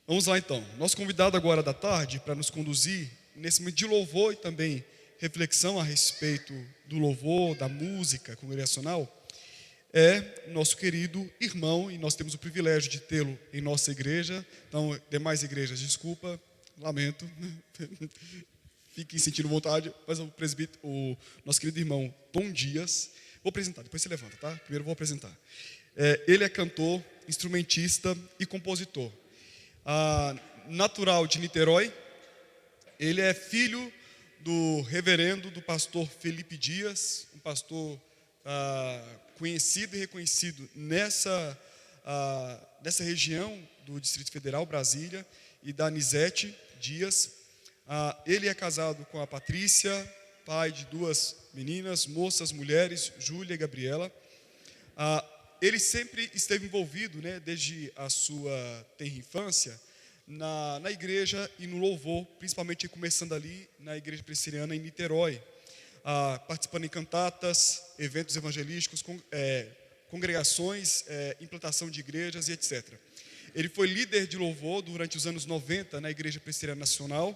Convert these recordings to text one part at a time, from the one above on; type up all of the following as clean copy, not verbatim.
Vamos lá então. Nosso convidado agora da tarde para nos conduzir nesse momento de louvor e também reflexão a respeito do louvor, da música congregacional, é nosso querido irmão, e nós temos o privilégio de tê-lo em nossa igreja. Então, demais igrejas, desculpa, lamento, fiquem sentindo vontade, mas o nosso querido irmão Tom Dias, vou apresentar, depois você levanta, tá? Primeiro eu vou apresentar. Ele é cantor, instrumentista e compositor. Natural de Niterói, ele é filho do reverendo, do pastor Felipe Dias, um pastor conhecido e reconhecido nessa região do Distrito Federal, Brasília, e da Anisete Dias. Ele é casado com a Patrícia, pai de duas meninas, moças, mulheres, Júlia e Gabriela. Ele sempre esteve envolvido, né, desde a sua tenra infância, na igreja e no louvor, principalmente começando ali na igreja presbiteriana em Niterói, participando em cantatas, eventos evangelísticos, congregações, implantação de igrejas e etc. Ele foi líder de louvor durante os anos 90 na Igreja Presbiteriana Nacional,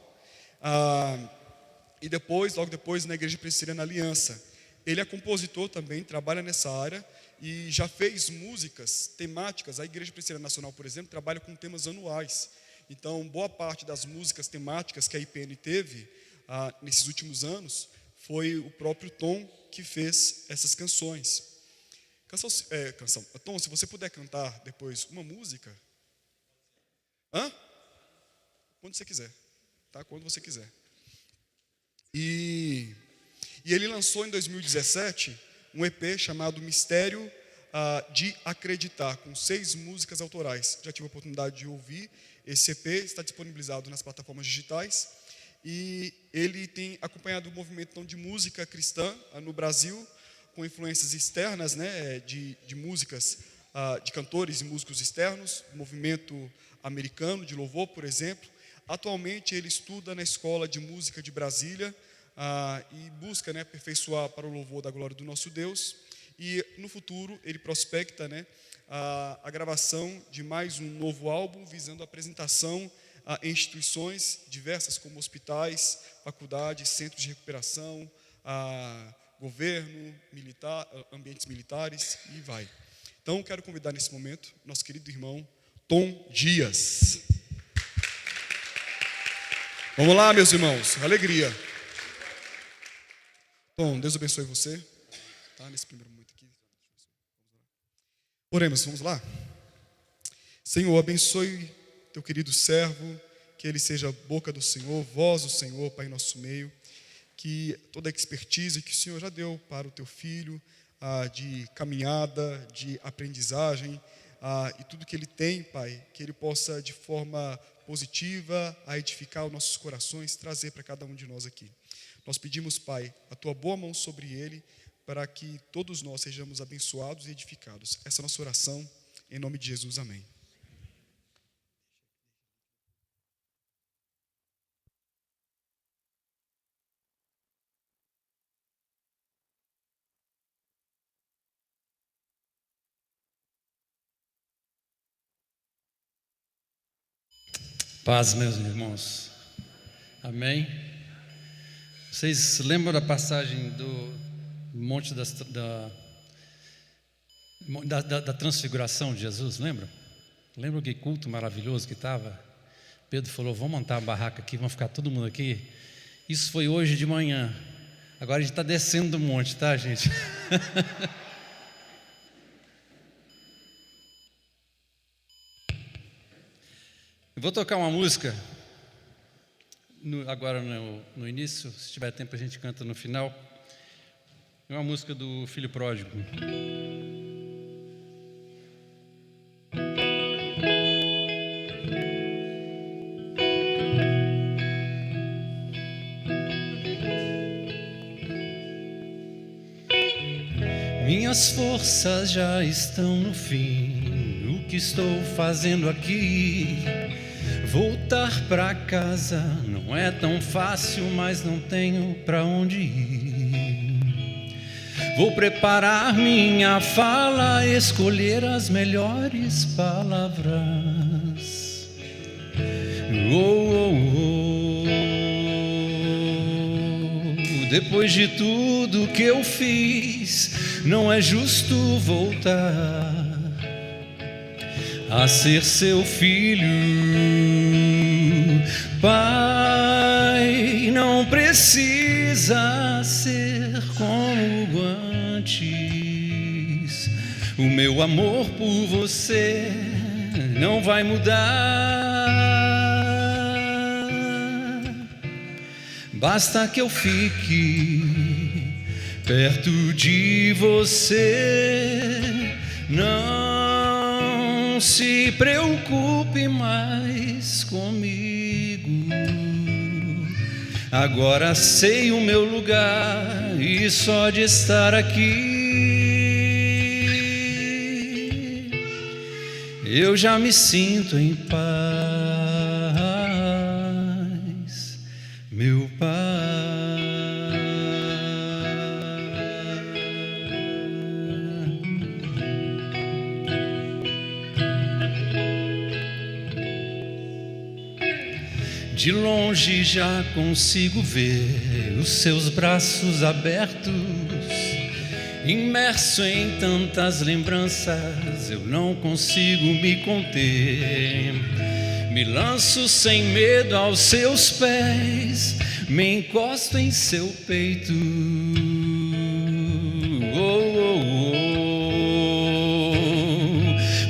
e logo depois, na Igreja Presbiteriana Aliança. Ele é compositor também, trabalha nessa área e já fez músicas temáticas. A Igreja Presbiteriana Nacional, por exemplo, trabalha com temas anuais. Então, boa parte das músicas temáticas que a IPN teve nesses últimos anos foi o próprio Tom que fez essas canções. Tom, se você puder cantar depois uma música. Quando você quiser, tá? Quando você quiser. E ele lançou em 2017 um EP chamado Mistério de Acreditar, com 6 músicas autorais. Já tive a oportunidade de ouvir. Esse EP está disponibilizado nas plataformas digitais e ele tem acompanhado o movimento então, de música cristã no Brasil, com influências externas, né, de músicas, de cantores e músicos externos, movimento americano de louvor, por exemplo. Atualmente ele estuda na Escola de Música de Brasília e busca, né, aperfeiçoar para o louvor da glória do nosso Deus. E no futuro ele prospecta, né, a gravação de mais um novo álbum, visando a apresentação em instituições diversas, como hospitais, faculdades, centros de recuperação, governo, militar, ambientes militares, e vai. Então, quero convidar nesse momento nosso querido irmão Tom Dias. Vamos lá, meus irmãos, alegria. Tom, Deus abençoe você, tá, nesse primeiro momento aqui. Oremos, vamos lá? Senhor, abençoe teu querido servo, que ele seja a boca do Senhor, voz do Senhor, Pai, em nosso meio, que toda a expertise que o Senhor já deu para o teu filho, de caminhada, de aprendizagem, e tudo que ele tem, Pai, que ele possa de forma positiva edificar os nossos corações, trazer para cada um de nós aqui. Nós pedimos, Pai, a tua boa mão sobre ele, para que todos nós sejamos abençoados e edificados. Essa é a nossa oração, em nome de Jesus, amém. Paz, meus irmãos. Amém. Vocês lembram da passagem do monte da transfiguração de Jesus? Lembram? Lembra que culto maravilhoso que estava? Pedro falou, vamos montar uma barraca aqui, vamos ficar todo mundo aqui. Isso foi hoje de manhã. Agora a gente está descendo do monte, tá, gente? Eu vou tocar uma música agora no início, se tiver tempo a gente canta no final. É uma música do Filho Pródigo. Minhas forças já estão no fim. O que estou fazendo aqui? Voltar pra casa não é tão fácil, mas não tenho pra onde ir. Vou preparar minha fala, escolher as melhores palavras. Depois de tudo que eu fiz, não é justo voltar a ser seu filho. Pai, não precisa ser como antes. O meu amor por você não vai mudar. Basta que eu fique perto de você. Não se preocupe mais comigo. Agora sei o meu lugar e só de estar aqui eu já me sinto em paz, meu Pai. De longe já consigo ver os seus braços abertos, imerso em tantas lembranças, eu não consigo me conter. Me lanço sem medo aos seus pés, me encosto em seu peito.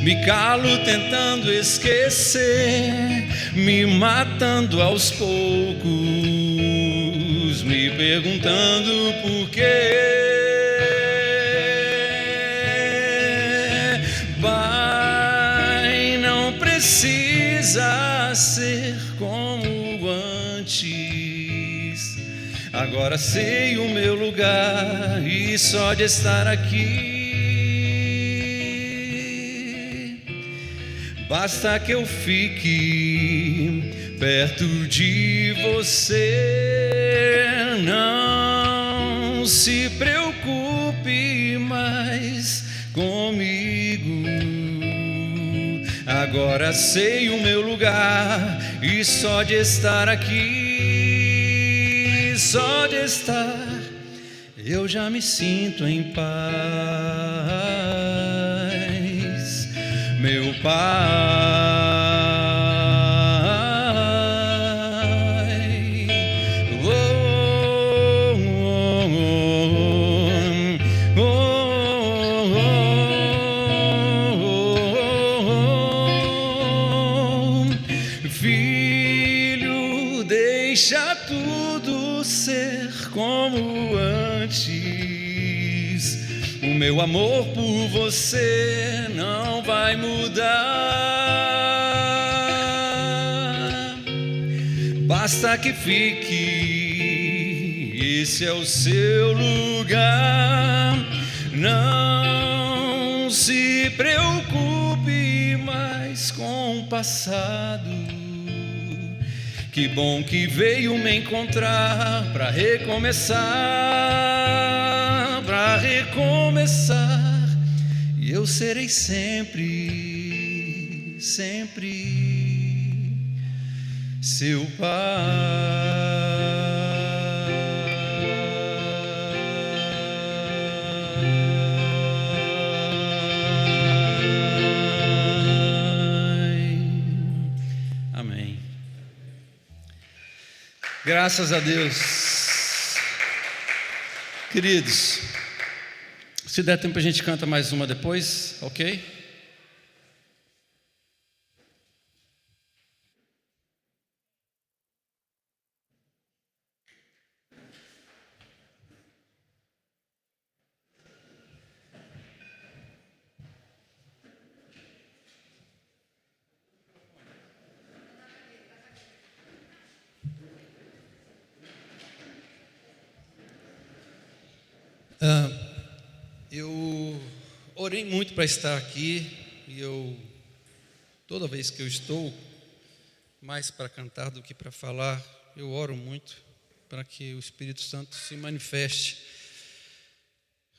Me calo tentando esquecer, me matando aos poucos, me perguntando por quê. Pai, não precisa ser como antes. Agora sei o meu lugar e só de estar aqui basta que eu fique perto de você. Não se preocupe mais comigo. Agora sei o meu lugar e só de estar aqui, só de estar, eu já me sinto em paz, meu Pai. Filho, deixa tudo ser como antes. O meu amor por você não vai mudar. Basta que fique, esse é o seu lugar. Não se preocupe mais com o passado. Que bom que veio me encontrar para recomeçar, e eu serei sempre, sempre seu Pai. Amém. Graças a Deus. Queridos, se der tempo a gente canta mais uma depois, ok? Eu orei muito para estar aqui e toda vez que eu estou, mais para cantar do que para falar, eu oro muito para que o Espírito Santo se manifeste.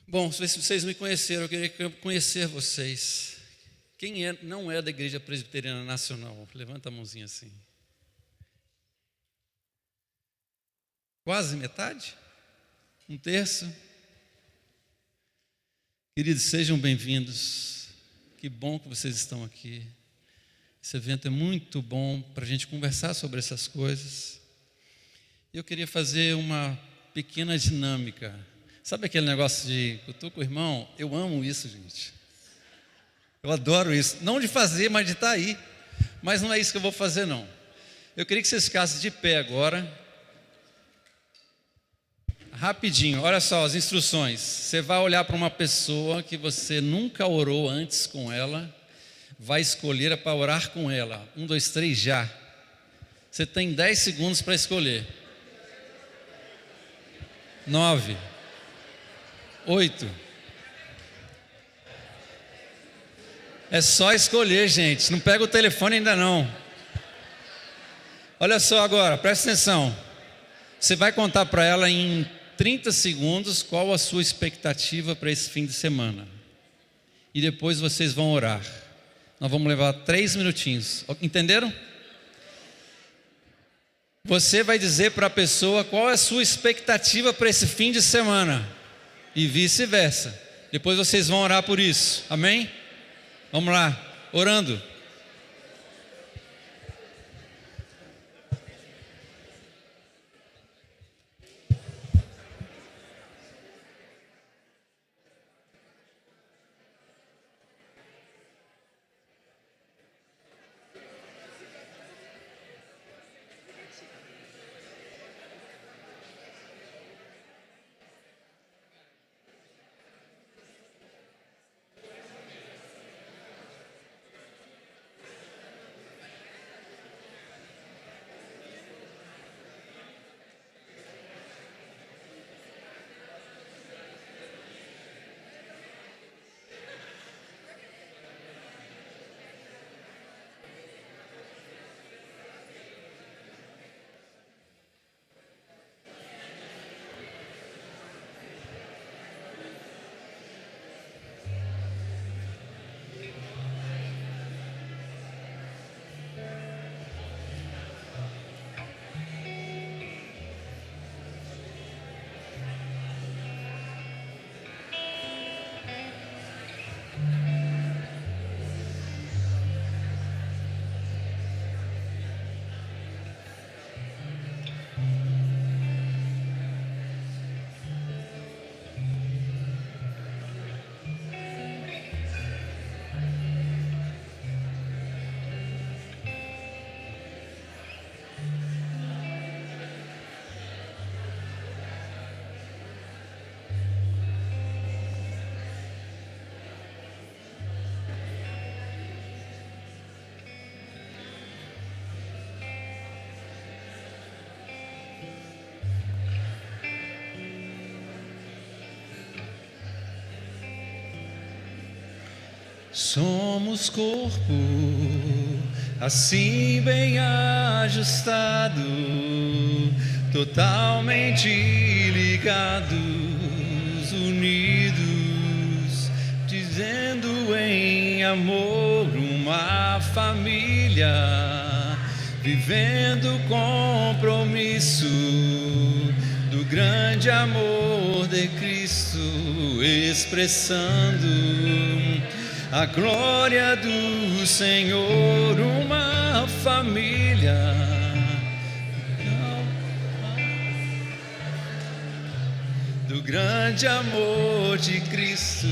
Bom, se vocês me conheceram, eu queria conhecer vocês. Quem não é da Igreja Presbiteriana Nacional? Levanta a mãozinha assim. Quase metade? Um terço? Queridos, sejam bem-vindos. Que bom que vocês estão aqui. Esse evento é muito bom para a gente conversar sobre essas coisas. Eu queria fazer uma pequena dinâmica. Sabe aquele negócio de eu estou com o irmão? Eu amo isso, gente. Eu adoro isso. Não de fazer, mas de estar aí. Mas não é isso que eu vou fazer, não. Eu queria que vocês ficassem de pé agora. Rapidinho, olha só as instruções. Você vai olhar para uma pessoa que você nunca orou antes com ela. Vai escolher para orar com ela. 1, 2, 3, já. Você tem 10 segundos para escolher. 9, 8. É só escolher, gente. Não pega o telefone ainda não. Olha só agora, presta atenção. Você vai contar para ela em 30 segundos qual a sua expectativa para esse fim de semana. E depois vocês vão orar. Nós vamos levar 3 minutinhos. Entenderam? Você vai dizer para a pessoa qual é a sua expectativa para esse fim de semana. E vice-versa. Depois vocês vão orar por isso. Amém? Vamos lá. Orando. Somos corpo, assim bem ajustado, totalmente ligados, unidos, dizendo em amor uma família, vivendo compromisso do grande amor de Cristo, expressando a glória do Senhor, uma família do grande amor de Cristo.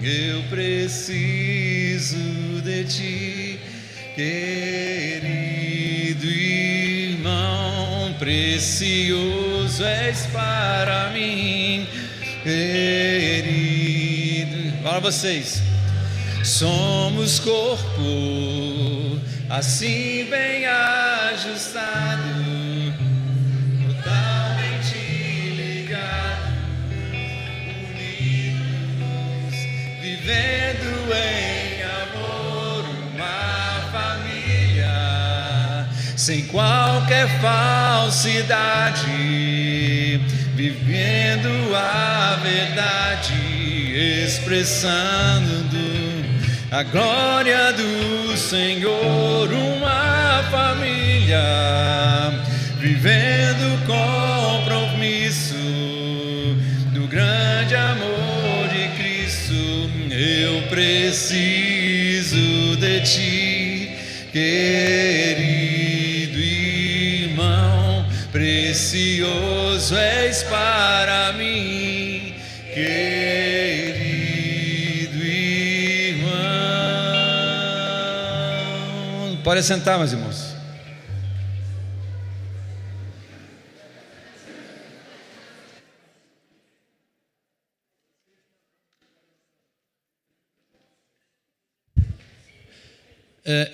Eu preciso de ti, querido irmão, precioso és para mim, querido. Fala vocês. Somos corpo, assim bem ajustado, totalmente ligado, unidos, vivendo em amor, uma família, sem qualquer falsidade, vivendo a verdade, expressando a glória do Senhor, uma família, vivendo o compromisso do grande amor de Cristo. Eu preciso de ti, querido irmão, precioso és para mim, querido irmão. Pode sentar, meus irmãos.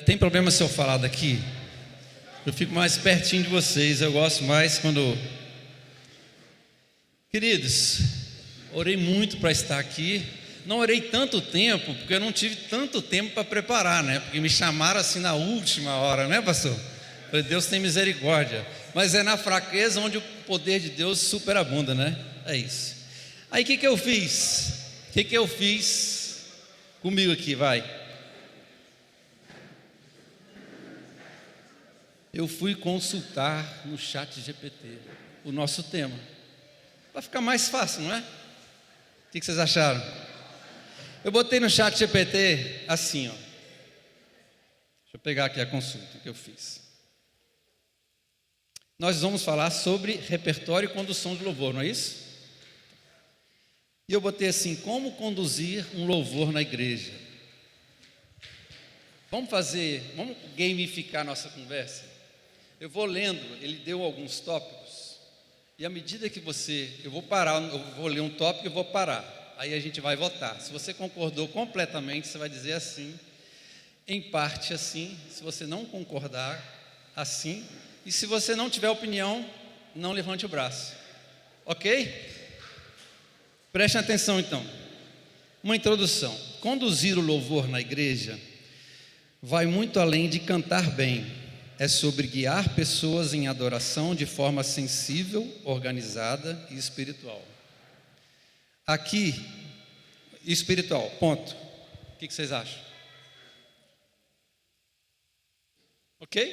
Tem problema se eu falar daqui? Eu fico mais pertinho de vocês. Eu gosto mais quando... Queridos, orei muito para estar aqui. Não orei tanto tempo, porque eu não tive tanto tempo para preparar, né? Porque me chamaram assim na última hora, né, pastor? Falei, Deus tem misericórdia. Mas é na fraqueza onde o poder de Deus superabunda, né? É isso. Aí o que eu fiz? O que eu fiz comigo aqui, vai? Eu fui consultar no chat GPT o nosso tema, para ficar mais fácil, não é? O que vocês acharam? Eu botei no chat GPT assim, ó. Deixa eu pegar aqui a consulta que eu fiz. Nós vamos falar sobre repertório e condução de louvor, não é isso? E eu botei assim, como conduzir um louvor na igreja. Vamos gamificar a nossa conversa? Eu vou lendo, ele deu alguns tópicos, e à medida que eu vou ler um tópico e vou parar, aí a gente vai votar. Se você concordou completamente, você vai dizer assim, em parte assim, se você não concordar, assim, e se você não tiver opinião, não levante o braço, ok? Preste atenção então. Uma introdução. Conduzir o louvor na igreja vai muito além de cantar bem. É sobre guiar pessoas em adoração de forma sensível, organizada e espiritual. Aqui, espiritual, ponto. O que vocês acham? Ok?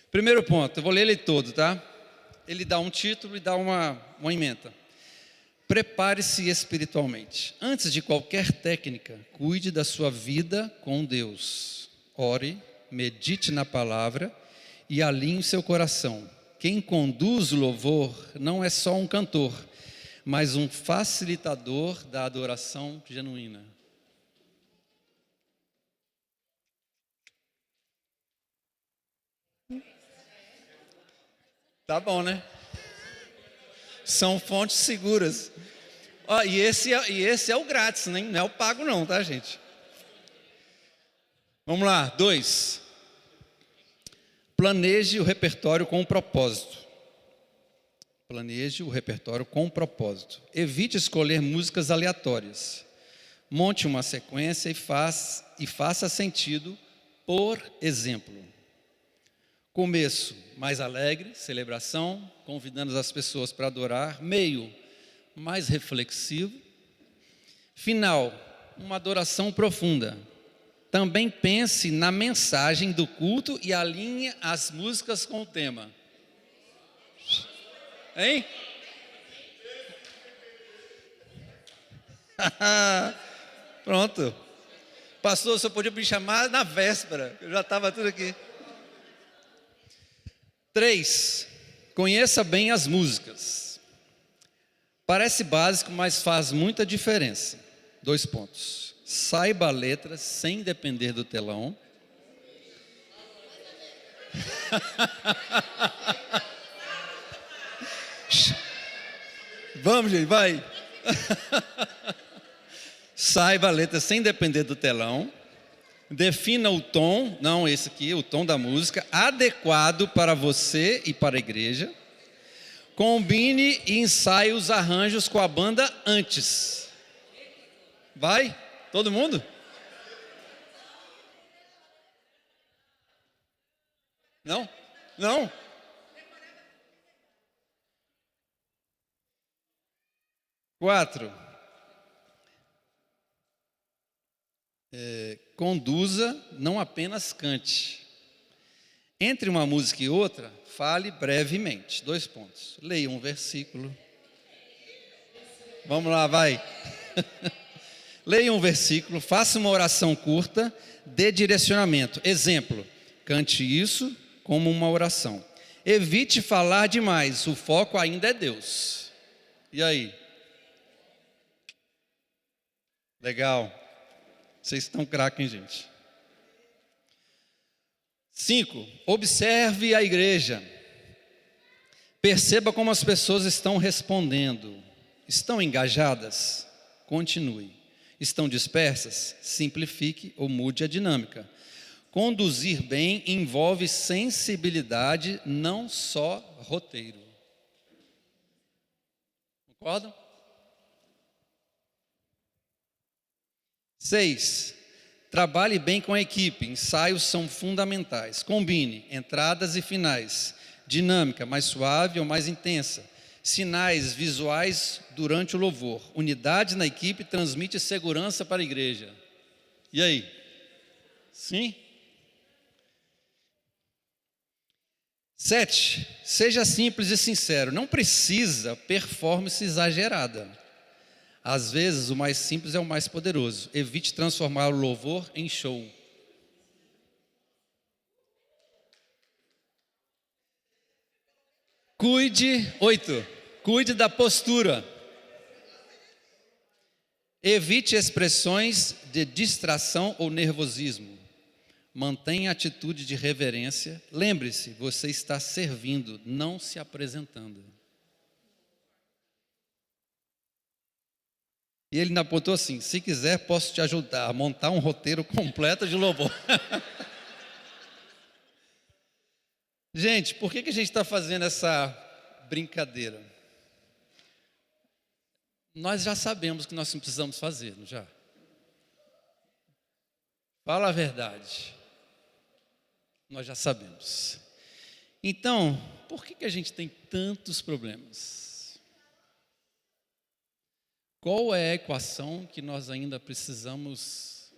Primeiro ponto, eu vou ler ele todo, tá? Ele dá um título e dá uma ementa. Prepare-se espiritualmente. Antes de qualquer técnica, cuide da sua vida com Deus. Ore, medite na palavra e alinhe seu coração. Quem conduz o louvor não é só um cantor, mas um facilitador da adoração genuína. Tá bom, né? São fontes seguras. E esse é o grátis, né? Não é o pago não, tá, gente? Vamos lá, 2. Planeje o repertório com propósito. Planeje o repertório com propósito. Evite escolher músicas aleatórias. Monte uma sequência e faça sentido, por exemplo. Começo, mais alegre, celebração, convidando as pessoas para adorar. Meio, mais reflexivo. Final, uma adoração profunda. Também pense na mensagem do culto e alinhe as músicas com o tema. Hein? Pronto. Pastor, você podia me chamar na véspera. Eu já estava tudo aqui. 3. Conheça bem as músicas. Parece básico, mas faz muita diferença. 2 pontos. Saiba a letra sem depender do telão. Vamos, gente, vai. Saiba a letra sem depender do telão. Defina o tom, não esse aqui, o tom da música, adequado para você e para a igreja. Combine e ensaie os arranjos com a banda antes. Vai? Todo mundo? Não? Não? Quatro. Conduza, não apenas cante. Entre uma música e outra, fale brevemente. 2 pontos. Leia um versículo. Vamos lá, vai. Leia um versículo, faça uma oração curta, dê direcionamento. Exemplo, cante isso como uma oração. Evite falar demais, o foco ainda é Deus. E aí? Legal. Vocês estão craque, hein, gente? 5. Observe a igreja. Perceba como as pessoas estão respondendo. Estão engajadas? Continue. Estão dispersas? Simplifique ou mude a dinâmica. Conduzir bem envolve sensibilidade, não só roteiro. Concordam? 6. Trabalhe bem com a equipe. Ensaios são fundamentais. Combine entradas e finais. Dinâmica mais suave ou mais intensa. Sinais visuais durante o louvor. Unidade na equipe transmite segurança para a igreja. E aí? Sim? 7. Seja simples e sincero. Não precisa performance exagerada. Às vezes o mais simples é o mais poderoso. Evite transformar o louvor em show. Cuide da postura. Evite expressões de distração ou nervosismo. Mantenha a atitude de reverência. Lembre-se, você está servindo, não se apresentando. E ele ainda apontou assim: se quiser, posso te ajudar a montar um roteiro completo de louvor. Gente, por que a gente está fazendo essa brincadeira? Nós já sabemos que nós não precisamos fazer, não já? Fala a verdade. Nós já sabemos. Então, por que a gente tem tantos problemas? Qual é a equação que nós ainda precisamos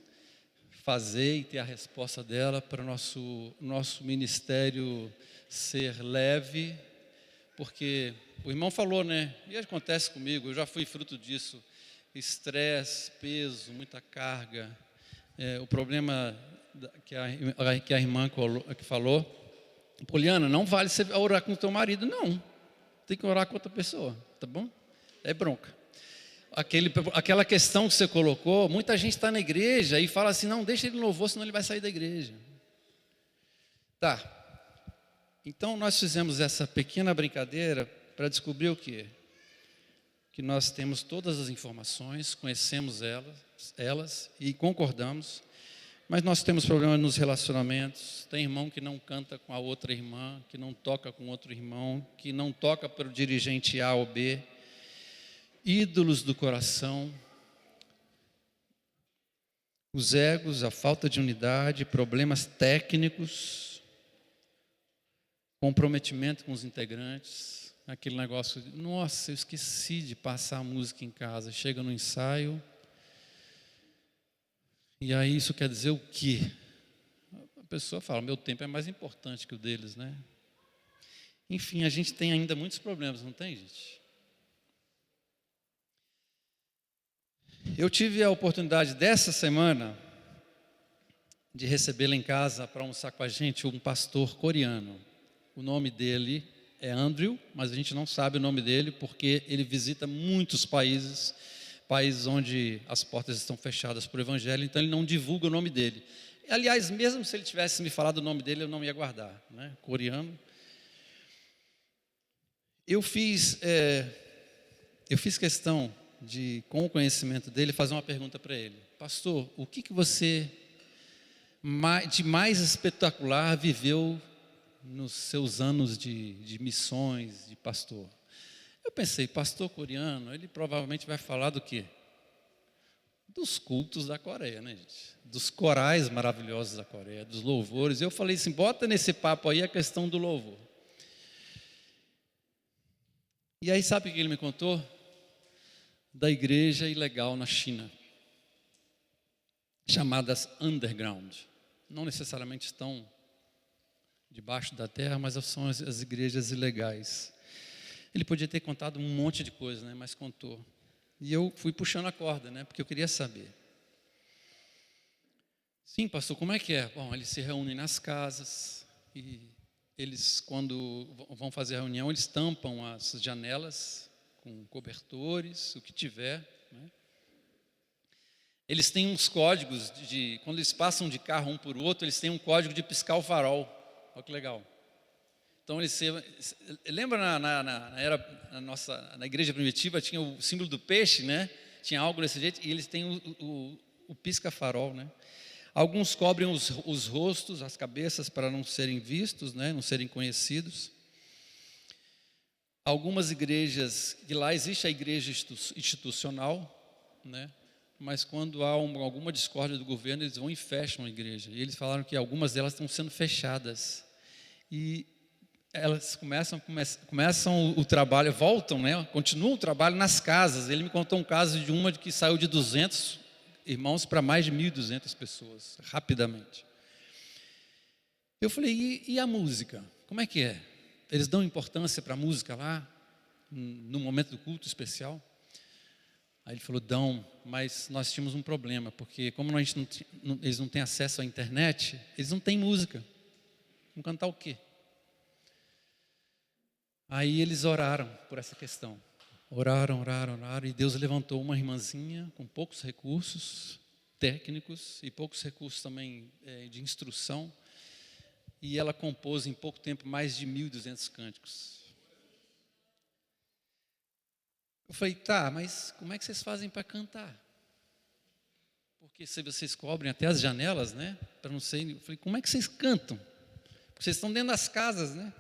fazer e ter a resposta dela para o nosso ministério ser leve? Porque o irmão falou, né? E acontece comigo, eu já fui fruto disso. Estresse, peso, muita carga. O problema que a irmã que falou, Poliana, não vale você orar com o teu marido, não. Tem que orar com outra pessoa, tá bom? É bronca. Aquela questão que você colocou, muita gente está na igreja e fala assim, não, deixa ele no louvor, senão ele vai sair da igreja. Tá. Então nós fizemos essa pequena brincadeira para descobrir o quê? Que nós temos todas as informações, conhecemos elas e concordamos, mas nós temos problemas nos relacionamentos. Tem irmão que não canta com a outra irmã, que não toca com outro irmão, que não toca para o dirigente A ou B. Ídolos do coração, os egos, a falta de unidade, problemas técnicos, comprometimento com os integrantes, aquele negócio de, nossa, eu esqueci de passar a música em casa, chega no ensaio, e aí isso quer dizer o quê? A pessoa fala, meu tempo é mais importante que o deles, né? Enfim, a gente tem ainda muitos problemas, não tem, gente? Eu tive a oportunidade dessa semana de recebê-lo em casa para almoçar com a gente um pastor coreano. O nome dele é Andrew, mas a gente não sabe o nome dele porque ele visita muitos países onde as portas estão fechadas para o evangelho, então ele não divulga o nome dele. Aliás, mesmo se ele tivesse me falado o nome dele, eu não ia guardar, né? Coreano. Eu fiz questão de, com o conhecimento dele, fazer uma pergunta para ele. Pastor, o que você de mais espetacular viveu nos seus anos de missões, de pastor? Eu pensei, pastor coreano, ele provavelmente vai falar do quê? Dos cultos da Coreia, né, gente? Dos corais maravilhosos da Coreia, dos louvores. Eu falei assim, bota nesse papo aí a questão do louvor. E aí sabe o que ele me contou? Da igreja ilegal na China, chamadas underground. Não necessariamente estão debaixo da terra, mas são as igrejas ilegais. Ele podia ter contado um monte de coisa, né? Mas contou. E eu fui puxando a corda, né? Porque eu queria saber. Sim, pastor, como é que é? Bom, eles se reúnem nas casas e eles, quando vão fazer a reunião, eles tampam as janelas com cobertores, o que tiver, né? Eles têm uns códigos quando eles passam de carro um por outro, eles têm um código de piscar o farol. Olha que legal. Então, lembra na igreja primitiva tinha o símbolo do peixe, né? Tinha algo desse jeito, e eles têm o pisca-farol, né? Alguns cobrem os rostos, as cabeças, para não serem vistos, né? Não serem conhecidos. Algumas igrejas, que lá existe a igreja institucional, né? Mas quando há alguma discórdia do governo, eles vão e fecham a igreja. E eles falaram que algumas delas estão sendo fechadas. E elas começam o trabalho, voltam, né? Continuam o trabalho nas casas. Ele me contou um caso de uma que saiu de 200 irmãos para mais de 1.200 pessoas, rapidamente. Eu falei, e a música? Como é que é? Eles dão importância para a música lá, no momento do culto especial? Aí ele falou, dão, mas nós tínhamos um problema, porque como eles não têm acesso à internet, eles não têm música. Vão cantar o quê? Aí eles oraram por essa questão. Oraram, e Deus levantou uma irmãzinha com poucos recursos técnicos e poucos recursos também de instrução, e ela compôs em pouco tempo mais de 1.200 cânticos. Eu falei, tá, mas como é que vocês fazem para cantar? Porque se vocês cobrem até as janelas, né? Para não ser. Eu falei, como é que vocês cantam? Porque vocês estão dentro das casas, né?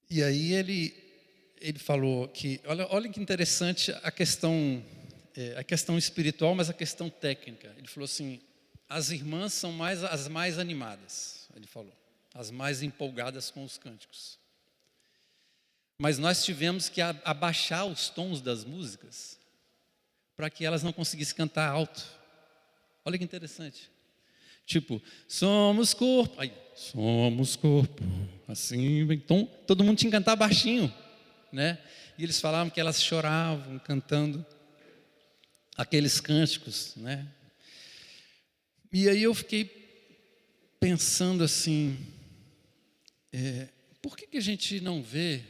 E aí ele falou que, olha que interessante a questão espiritual, mas a questão técnica. Ele falou assim, as irmãs são as mais animadas, ele falou, as mais empolgadas com os cânticos. Mas nós tivemos que abaixar os tons das músicas para que elas não conseguissem cantar alto. Olha que interessante. Tipo, somos corpo. Aí, somos corpo. Assim, então todo mundo tinha que cantar baixinho, né? E eles falavam que elas choravam cantando aqueles cânticos, né? E aí eu fiquei pensando assim, por que a gente não vê,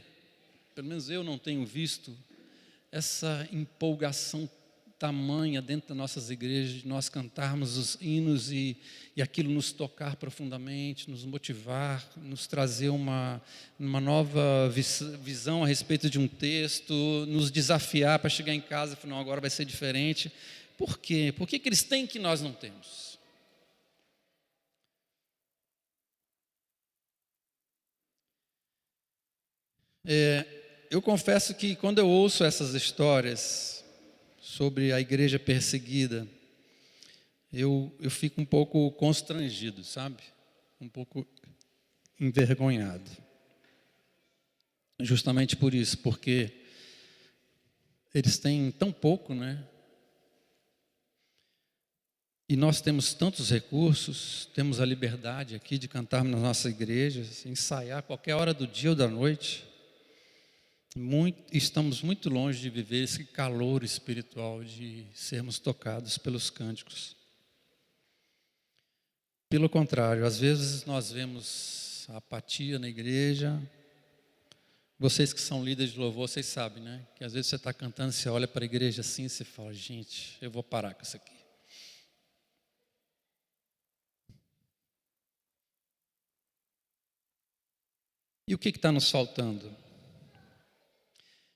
pelo menos eu não tenho visto, essa empolgação tamanha dentro das nossas igrejas, de nós cantarmos os hinos e aquilo nos tocar profundamente, nos motivar, nos trazer uma nova visão a respeito de um texto, nos desafiar para chegar em casa e falar, não, agora vai ser diferente. Por quê? Por que eles têm que nós não temos? Eu confesso que quando eu ouço essas histórias sobre a igreja perseguida, eu fico um pouco constrangido, sabe? Um pouco envergonhado. Justamente por isso, porque eles têm tão pouco, né? E nós temos tantos recursos, temos a liberdade aqui de cantarmos nas nossas igrejas, ensaiar qualquer hora do dia ou da noite. Estamos muito longe de viver esse calor espiritual, de sermos tocados pelos cânticos. Pelo contrário, às vezes nós vemos a apatia na igreja. Vocês que são líderes de louvor, vocês sabem, né? Que às vezes você está cantando, você olha para a igreja assim e você fala, gente, eu vou parar com isso aqui. E o que está nos faltando?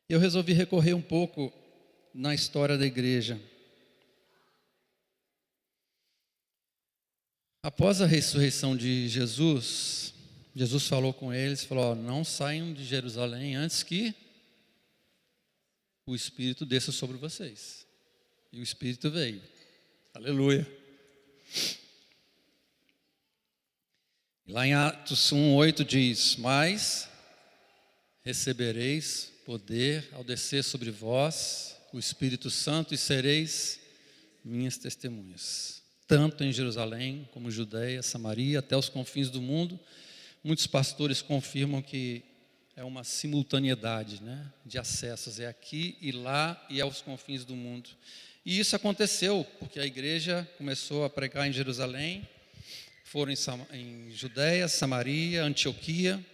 Eu resolvi recorrer um pouco na história da igreja. Após a ressurreição de Jesus falou com eles, falou, não saiam de Jerusalém antes que o Espírito desça sobre vocês. E o Espírito veio. Aleluia. Lá em Atos 1:8 diz, mas recebereis poder ao descer sobre vós o Espírito Santo e sereis minhas testemunhas. tanto em Jerusalém como Judeia, Samaria, até os confins do mundo. Muitos pastores confirmam que é uma simultaneidade, né, de acessos, é aqui e lá e aos confins do mundo. E isso aconteceu, porque a igreja começou a pregar em Jerusalém, foram em Judeia, Samaria, Antioquia.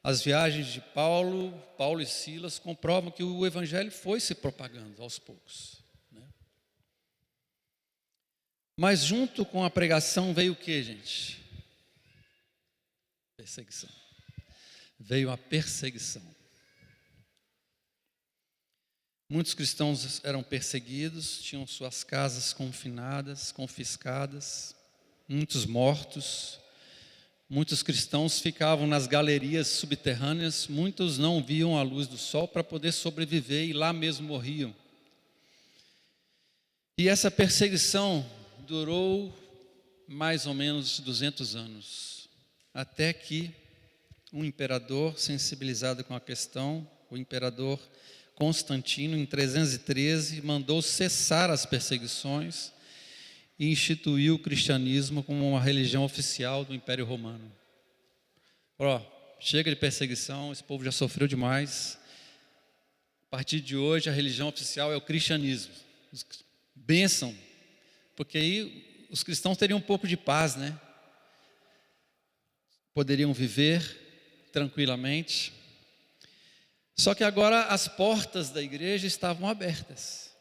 As viagens de Paulo e Silas comprovam que o evangelho foi se propagando aos poucos, né? Mas junto com a pregação veio o que, gente? Perseguição. Veio a perseguição. Muitos cristãos eram perseguidos, tinham suas casas confinadas, confiscadas, muitos mortos. Muitos cristãos ficavam nas galerias subterrâneas, muitos não viam a luz do sol para poder sobreviver e lá mesmo morriam. E essa perseguição durou mais ou menos 200 anos, até que um imperador sensibilizado com a questão, o imperador Constantino, em 313, mandou cessar as perseguições e instituiu o cristianismo como uma religião oficial do Império Romano. Chega de perseguição, esse povo já sofreu demais. A partir de hoje, a religião oficial é o cristianismo. Bênção, porque aí os cristãos teriam um pouco de paz, né? Poderiam viver tranquilamente. Só que agora as portas da igreja estavam abertas.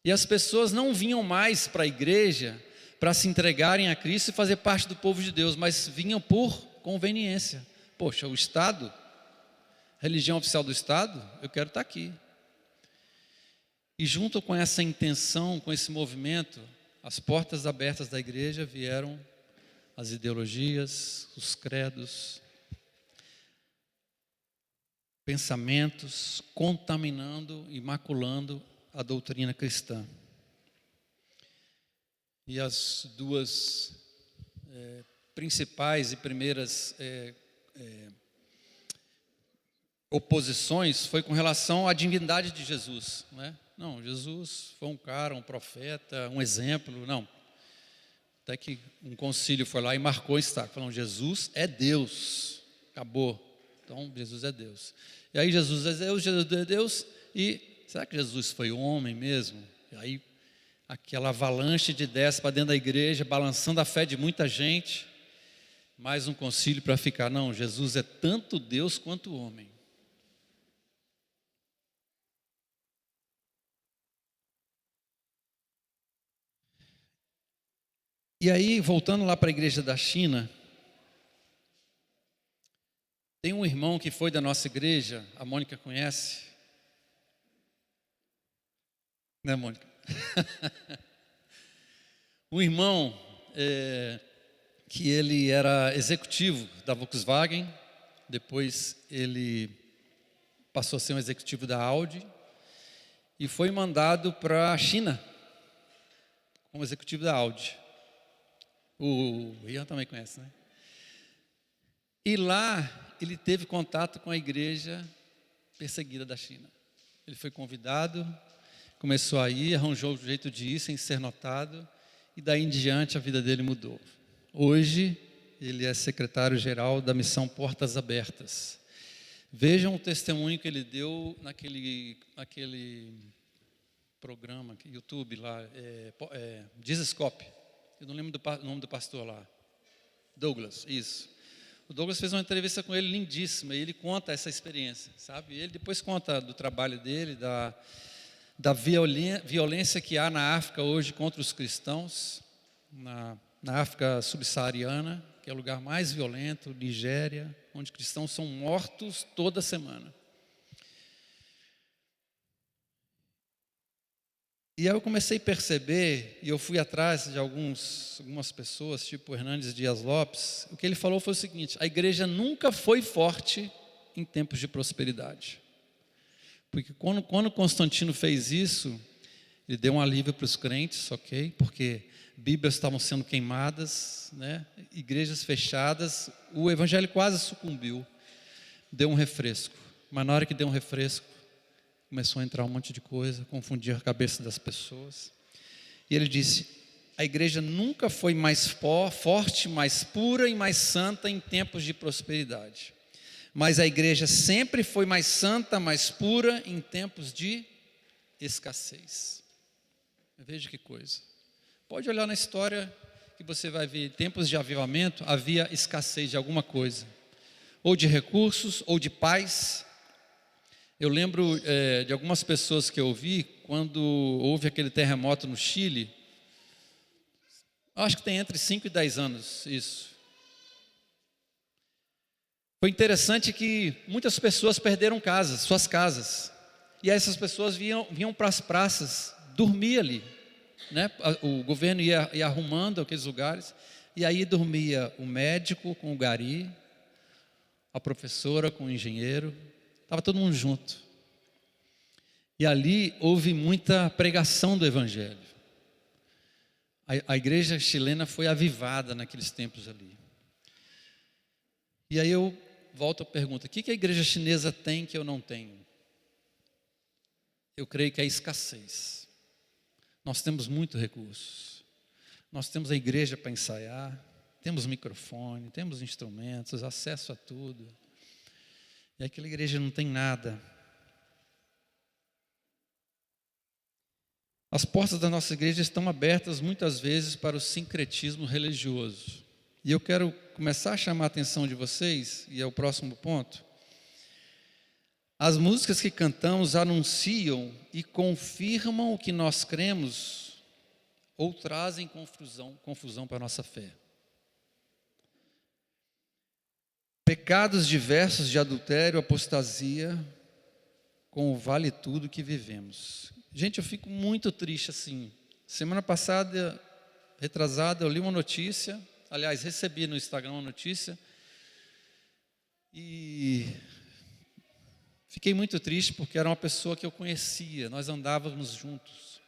E as pessoas não vinham mais para a igreja para se entregarem a Cristo e fazer parte do povo de Deus, mas vinham por conveniência. Poxa, o Estado, religião oficial do Estado, eu quero estar aqui. E junto com essa intenção, com esse movimento, as portas abertas da igreja vieram as ideologias, os credos, pensamentos, contaminando e maculando a doutrina cristã. E as duas principais e primeiras oposições foi com relação à divindade de Jesus, né? Não, Jesus foi um cara, um profeta, um exemplo, não. Até que um concílio foi lá e marcou isso, falando, Jesus é Deus, acabou. Então, Jesus é Deus. E aí Jesus é Deus, e será que Jesus foi homem mesmo? E aí, aquela avalanche de ideias para dentro da igreja, balançando a fé de muita gente. Mais um concílio para ficar, não, Jesus é tanto Deus quanto homem. E aí, voltando lá para a igreja da China, tem um irmão que foi da nossa igreja, a Mônica conhece, né, Mônica? Um irmão que ele era executivo da Volkswagen, depois ele passou a ser um executivo da Audi e foi mandado para a China como executivo da Audi. O Ian também conhece, né? E lá ele teve contato com a igreja perseguida da China. Ele foi convidado, começou a ir, arranjou o jeito de ir sem ser notado, e daí em diante a vida dele mudou. Hoje ele é secretário-geral da missão Portas Abertas. Vejam o testemunho que ele deu naquele programa, YouTube lá, Dizescope. Eu não lembro do nome do pastor lá. Douglas, isso. O Douglas fez uma entrevista com ele lindíssima, e ele conta essa experiência, sabe? Ele depois conta do trabalho dele, da violência que há na África hoje contra os cristãos, na África subsaariana, que é o lugar mais violento, Nigéria, onde cristãos são mortos toda semana. E aí eu comecei a perceber, e eu fui atrás de algumas pessoas, tipo Hernandes Dias Lopes. O que ele falou foi o seguinte: a igreja nunca foi forte em tempos de prosperidade. Porque quando Constantino fez isso, ele deu um alívio para os crentes, ok? Porque Bíblias estavam sendo queimadas, né? Igrejas fechadas, o evangelho quase sucumbiu. Deu um refresco, mas na hora que deu um refresco, começou a entrar um monte de coisa, confundir a cabeça das pessoas. E ele disse: a igreja nunca foi mais forte, mais pura e mais santa em tempos de prosperidade. Mas a igreja sempre foi mais santa, mais pura em tempos de escassez. Veja que coisa. Pode olhar na história que você vai ver, em tempos de avivamento, havia escassez de alguma coisa. Ou de recursos, ou de paz. Eu lembro de algumas pessoas que eu ouvi, quando houve aquele terremoto no Chile, acho que tem entre 5 e 10 anos isso. Foi interessante que muitas pessoas perderam casas, suas casas. E aí essas pessoas vinham para as praças, dormir ali, né? O governo ia arrumando aqueles lugares, e aí dormia o médico com o gari, a professora com o engenheiro, estava todo mundo junto. E ali houve muita pregação do evangelho. A igreja chilena foi avivada naqueles tempos ali. E aí eu volto à pergunta: o que a igreja chinesa tem que eu não tenho? Eu creio que é escassez. Nós temos muitos recursos. Nós temos a igreja para ensaiar, temos microfone, temos instrumentos, acesso a tudo. E aquela igreja não tem nada. As portas da nossa igreja estão abertas muitas vezes para o sincretismo religioso. E eu quero começar a chamar a atenção de vocês, e é o próximo ponto. As músicas que cantamos anunciam e confirmam o que nós cremos ou trazem confusão para a nossa fé. Pecados diversos de adultério, apostasia, com o vale tudo que vivemos. Gente, eu fico muito triste assim. Semana passada, retrasada, eu li uma notícia, aliás, recebi no Instagram uma notícia, e fiquei muito triste porque era uma pessoa que eu conhecia, nós andávamos juntos,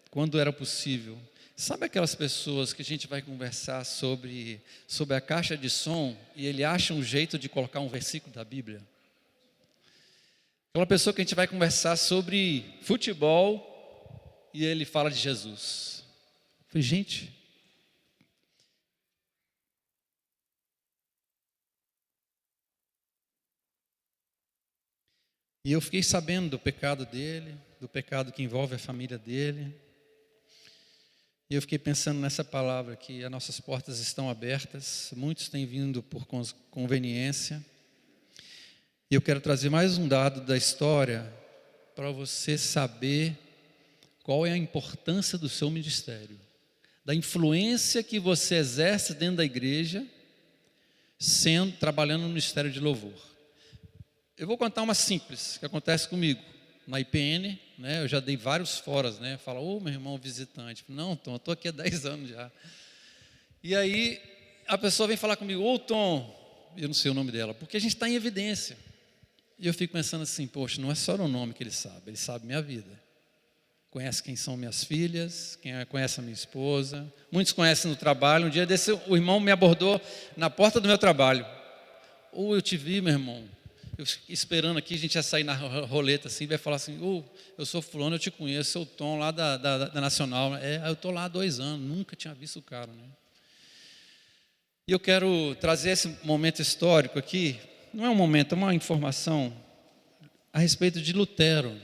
quando era possível. Sabe aquelas pessoas que a gente vai conversar sobre a caixa de som e ele acha um jeito de colocar um versículo da Bíblia? Aquela pessoa que a gente vai conversar sobre futebol e ele fala de Jesus. Eu falei, gente, e eu fiquei sabendo do pecado dele, do pecado que envolve a família dele. E eu fiquei pensando nessa palavra, que as nossas portas estão abertas, muitos têm vindo por conveniência. E eu quero trazer mais um dado da história para você saber qual é a importância do seu ministério, da influência que você exerce dentro da igreja, trabalhando no ministério de louvor. Eu vou contar uma simples que acontece comigo na IPN, né? Eu já dei vários foras, né? Fala, meu irmão visitante. Não, Tom, eu estou aqui há 10 anos já. E aí a pessoa vem falar comigo, Tom, eu não sei o nome dela, porque a gente está em evidência. E eu fico pensando assim, poxa, não é só o nome que ele sabe minha vida. Conhece quem são minhas filhas, conhece a minha esposa, muitos conhecem no trabalho. Um dia desse, o irmão me abordou na porta do meu trabalho. Eu te vi, meu irmão. Eu esperando aqui, a gente ia sair na roleta assim, vai falar assim, eu sou fulano, eu te conheço, sou o Tom lá da Nacional. Eu estou lá há 2 anos, nunca tinha visto o cara, né? E eu quero trazer esse momento histórico aqui, não é um momento, é uma informação a respeito de Lutero.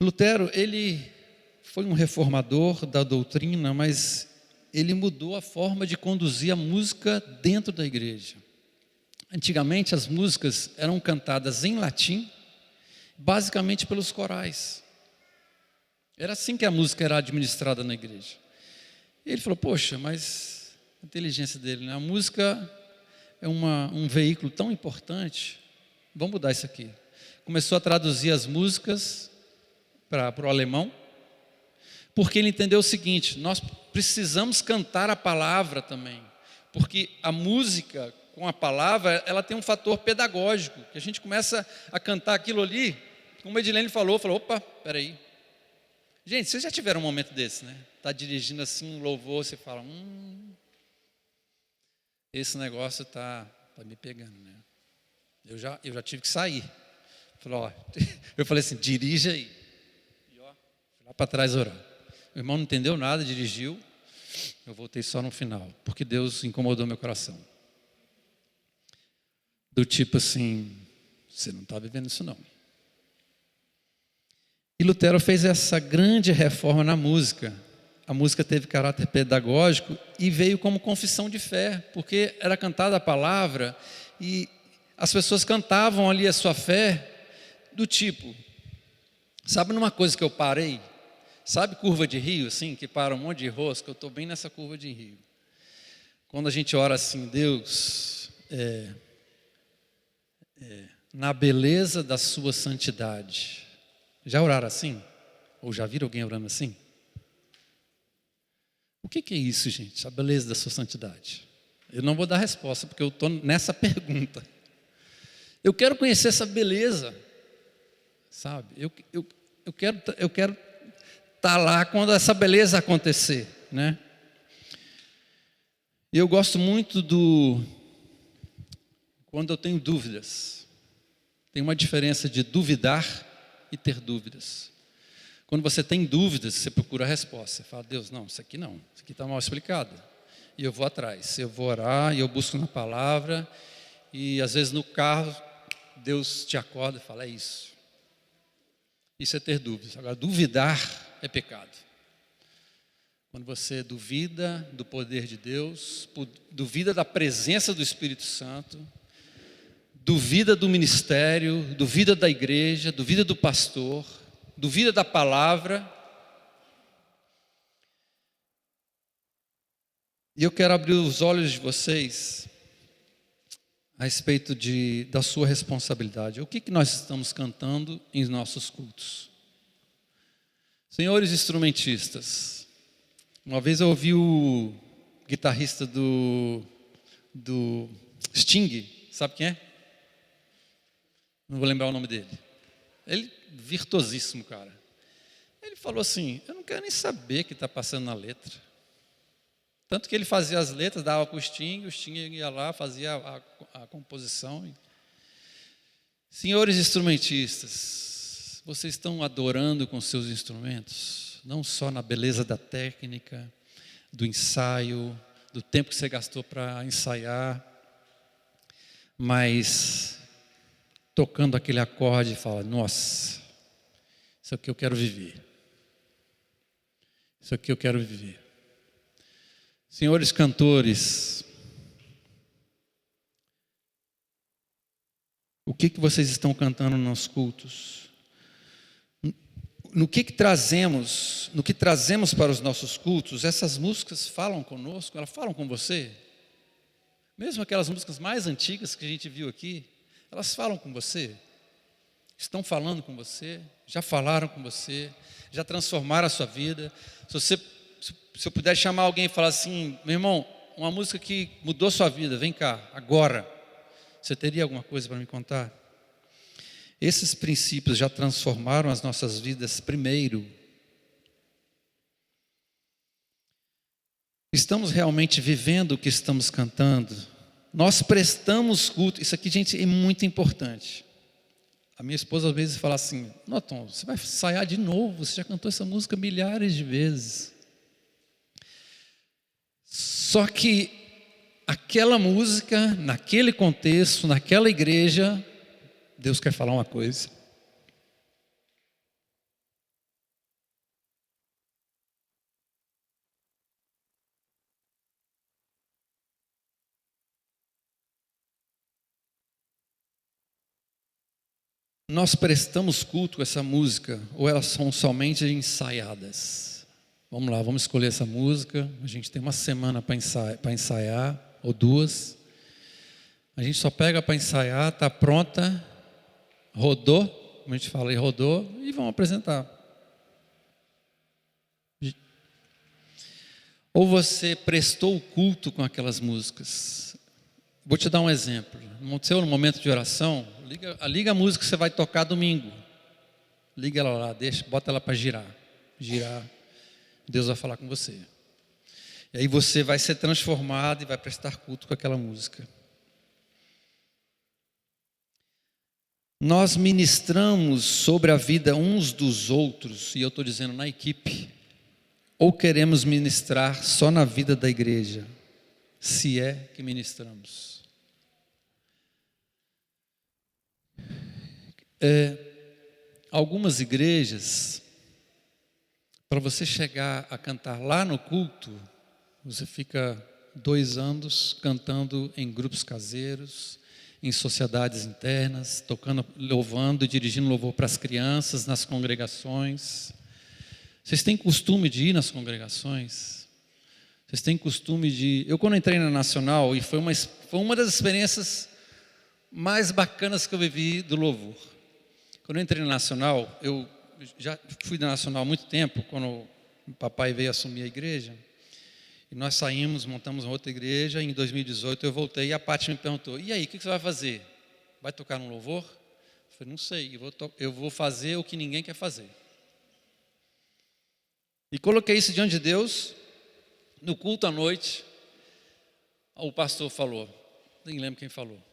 Lutero, ele foi um reformador da doutrina, mas ele mudou a forma de conduzir a música dentro da igreja. Antigamente as músicas eram cantadas em latim, basicamente pelos corais. Era assim que a música era administrada na igreja. E ele falou, poxa, mas a inteligência dele, né? A música é um veículo tão importante, vamos mudar isso aqui. Começou a traduzir as músicas para o alemão, porque ele entendeu o seguinte, nós precisamos cantar a palavra também, porque a música com a palavra, ela tem um fator pedagógico, que a gente começa a cantar aquilo ali, como a Edilene falou, opa, peraí. Gente, vocês já tiveram um momento desse, né? Está dirigindo assim um louvor, você fala, esse negócio está me pegando, né? Eu já tive que sair. Eu falei assim, dirige aí. E Fui lá para trás orar. O irmão não entendeu nada, dirigiu. Eu voltei só no final, porque Deus incomodou meu coração. Do tipo assim, você não está vivendo isso não. E Lutero fez essa grande reforma na música. A música teve caráter pedagógico e veio como confissão de fé, porque era cantada a palavra e as pessoas cantavam ali a sua fé do tipo, sabe numa coisa que eu parei? Sabe curva de rio, assim, que para um monte de rosca? Eu estou bem nessa curva de rio. Quando a gente ora assim, Deus, na beleza da sua santidade. Já oraram assim? Ou já viram alguém orando assim? O que é isso, gente? A beleza da sua santidade. Eu não vou dar resposta, porque eu estou nessa pergunta. Eu quero conhecer essa beleza, sabe? Eu quero estar lá quando essa beleza acontecer, né? Eu gosto muito quando eu tenho dúvidas. Tem uma diferença de duvidar e ter dúvidas. Quando você tem dúvidas, você procura a resposta. Você fala, Deus, não, isso aqui está mal explicado. E eu vou atrás, eu vou orar, e eu busco na palavra, e às vezes no carro, Deus te acorda e fala, é isso. Isso é ter dúvidas. Agora, duvidar é pecado. Quando você duvida do poder de Deus, duvida da presença do Espírito Santo, duvida do ministério, duvida da igreja, duvida do pastor, duvida da palavra. E eu quero abrir os olhos de vocês a respeito da sua responsabilidade. O que nós estamos cantando em nossos cultos? Senhores instrumentistas, uma vez eu ouvi o guitarrista do Sting, sabe quem é? Não vou lembrar o nome dele. Ele, virtuosíssimo, cara. Ele falou assim, eu não quero nem saber o que está passando na letra. Tanto que ele fazia as letras, dava para o Sting ia lá, fazia a composição. Senhores instrumentistas, vocês estão adorando com seus instrumentos, não só na beleza da técnica, do ensaio, do tempo que você gastou para ensaiar, mas tocando aquele acorde e fala, nossa, isso aqui eu quero viver. Isso aqui eu quero viver. Senhores cantores, o que vocês estão cantando nos cultos? No que trazemos para os nossos cultos, essas músicas falam conosco, elas falam com você? Mesmo aquelas músicas mais antigas que a gente viu aqui, elas falam com você? Estão falando com você? Já falaram com você? Já transformaram a sua vida? Se eu puder chamar alguém e falar assim, meu irmão, uma música que mudou sua vida, vem cá, agora. Você teria alguma coisa para me contar? Esses princípios já transformaram as nossas vidas primeiro. Estamos realmente vivendo o que estamos cantando? Nós prestamos culto. Isso aqui, gente, é muito importante. A minha esposa às vezes fala assim, Tom, você vai ensaiar de novo, você já cantou essa música milhares de vezes. Só que aquela música, naquele contexto, naquela igreja, Deus quer falar uma coisa. Nós prestamos culto a essa música ou elas são somente ensaiadas? Vamos lá, vamos escolher essa música. A gente tem uma semana para ensaiar, ou duas. A gente só pega para ensaiar, está pronta, rodou, como a gente fala, e rodou, e vamos apresentar. Ou você prestou o culto com aquelas músicas? Vou te dar um exemplo. No momento de oração, liga a música que você vai tocar domingo. Liga ela lá, bota ela para girar. Deus vai falar com você. E aí você vai ser transformado e vai prestar culto com aquela música. nós ministramos sobre a vida uns dos outros, e eu estou dizendo na equipe, ou queremos ministrar só na vida da igreja, se é que ministramos. Algumas igrejas, para você chegar a cantar lá no culto, você fica 2 anos cantando em grupos caseiros, em sociedades internas, tocando, louvando e dirigindo louvor para as crianças, nas congregações. Vocês têm costume de ir nas congregações? Vocês têm costume de... Eu, quando entrei na Nacional, e foi uma das experiências mais bacanas que eu vivi do louvor. Quando eu entrei na Nacional, eu já fui da Nacional há muito tempo, quando o papai veio assumir a igreja. E nós saímos, montamos uma outra igreja. Em 2018 eu voltei e a Paty me perguntou: e aí, o que você vai fazer? Vai tocar no louvor? Eu falei: não sei, eu vou fazer o que ninguém quer fazer. E coloquei isso diante de Deus. No culto à noite, o pastor falou, nem lembro quem falou: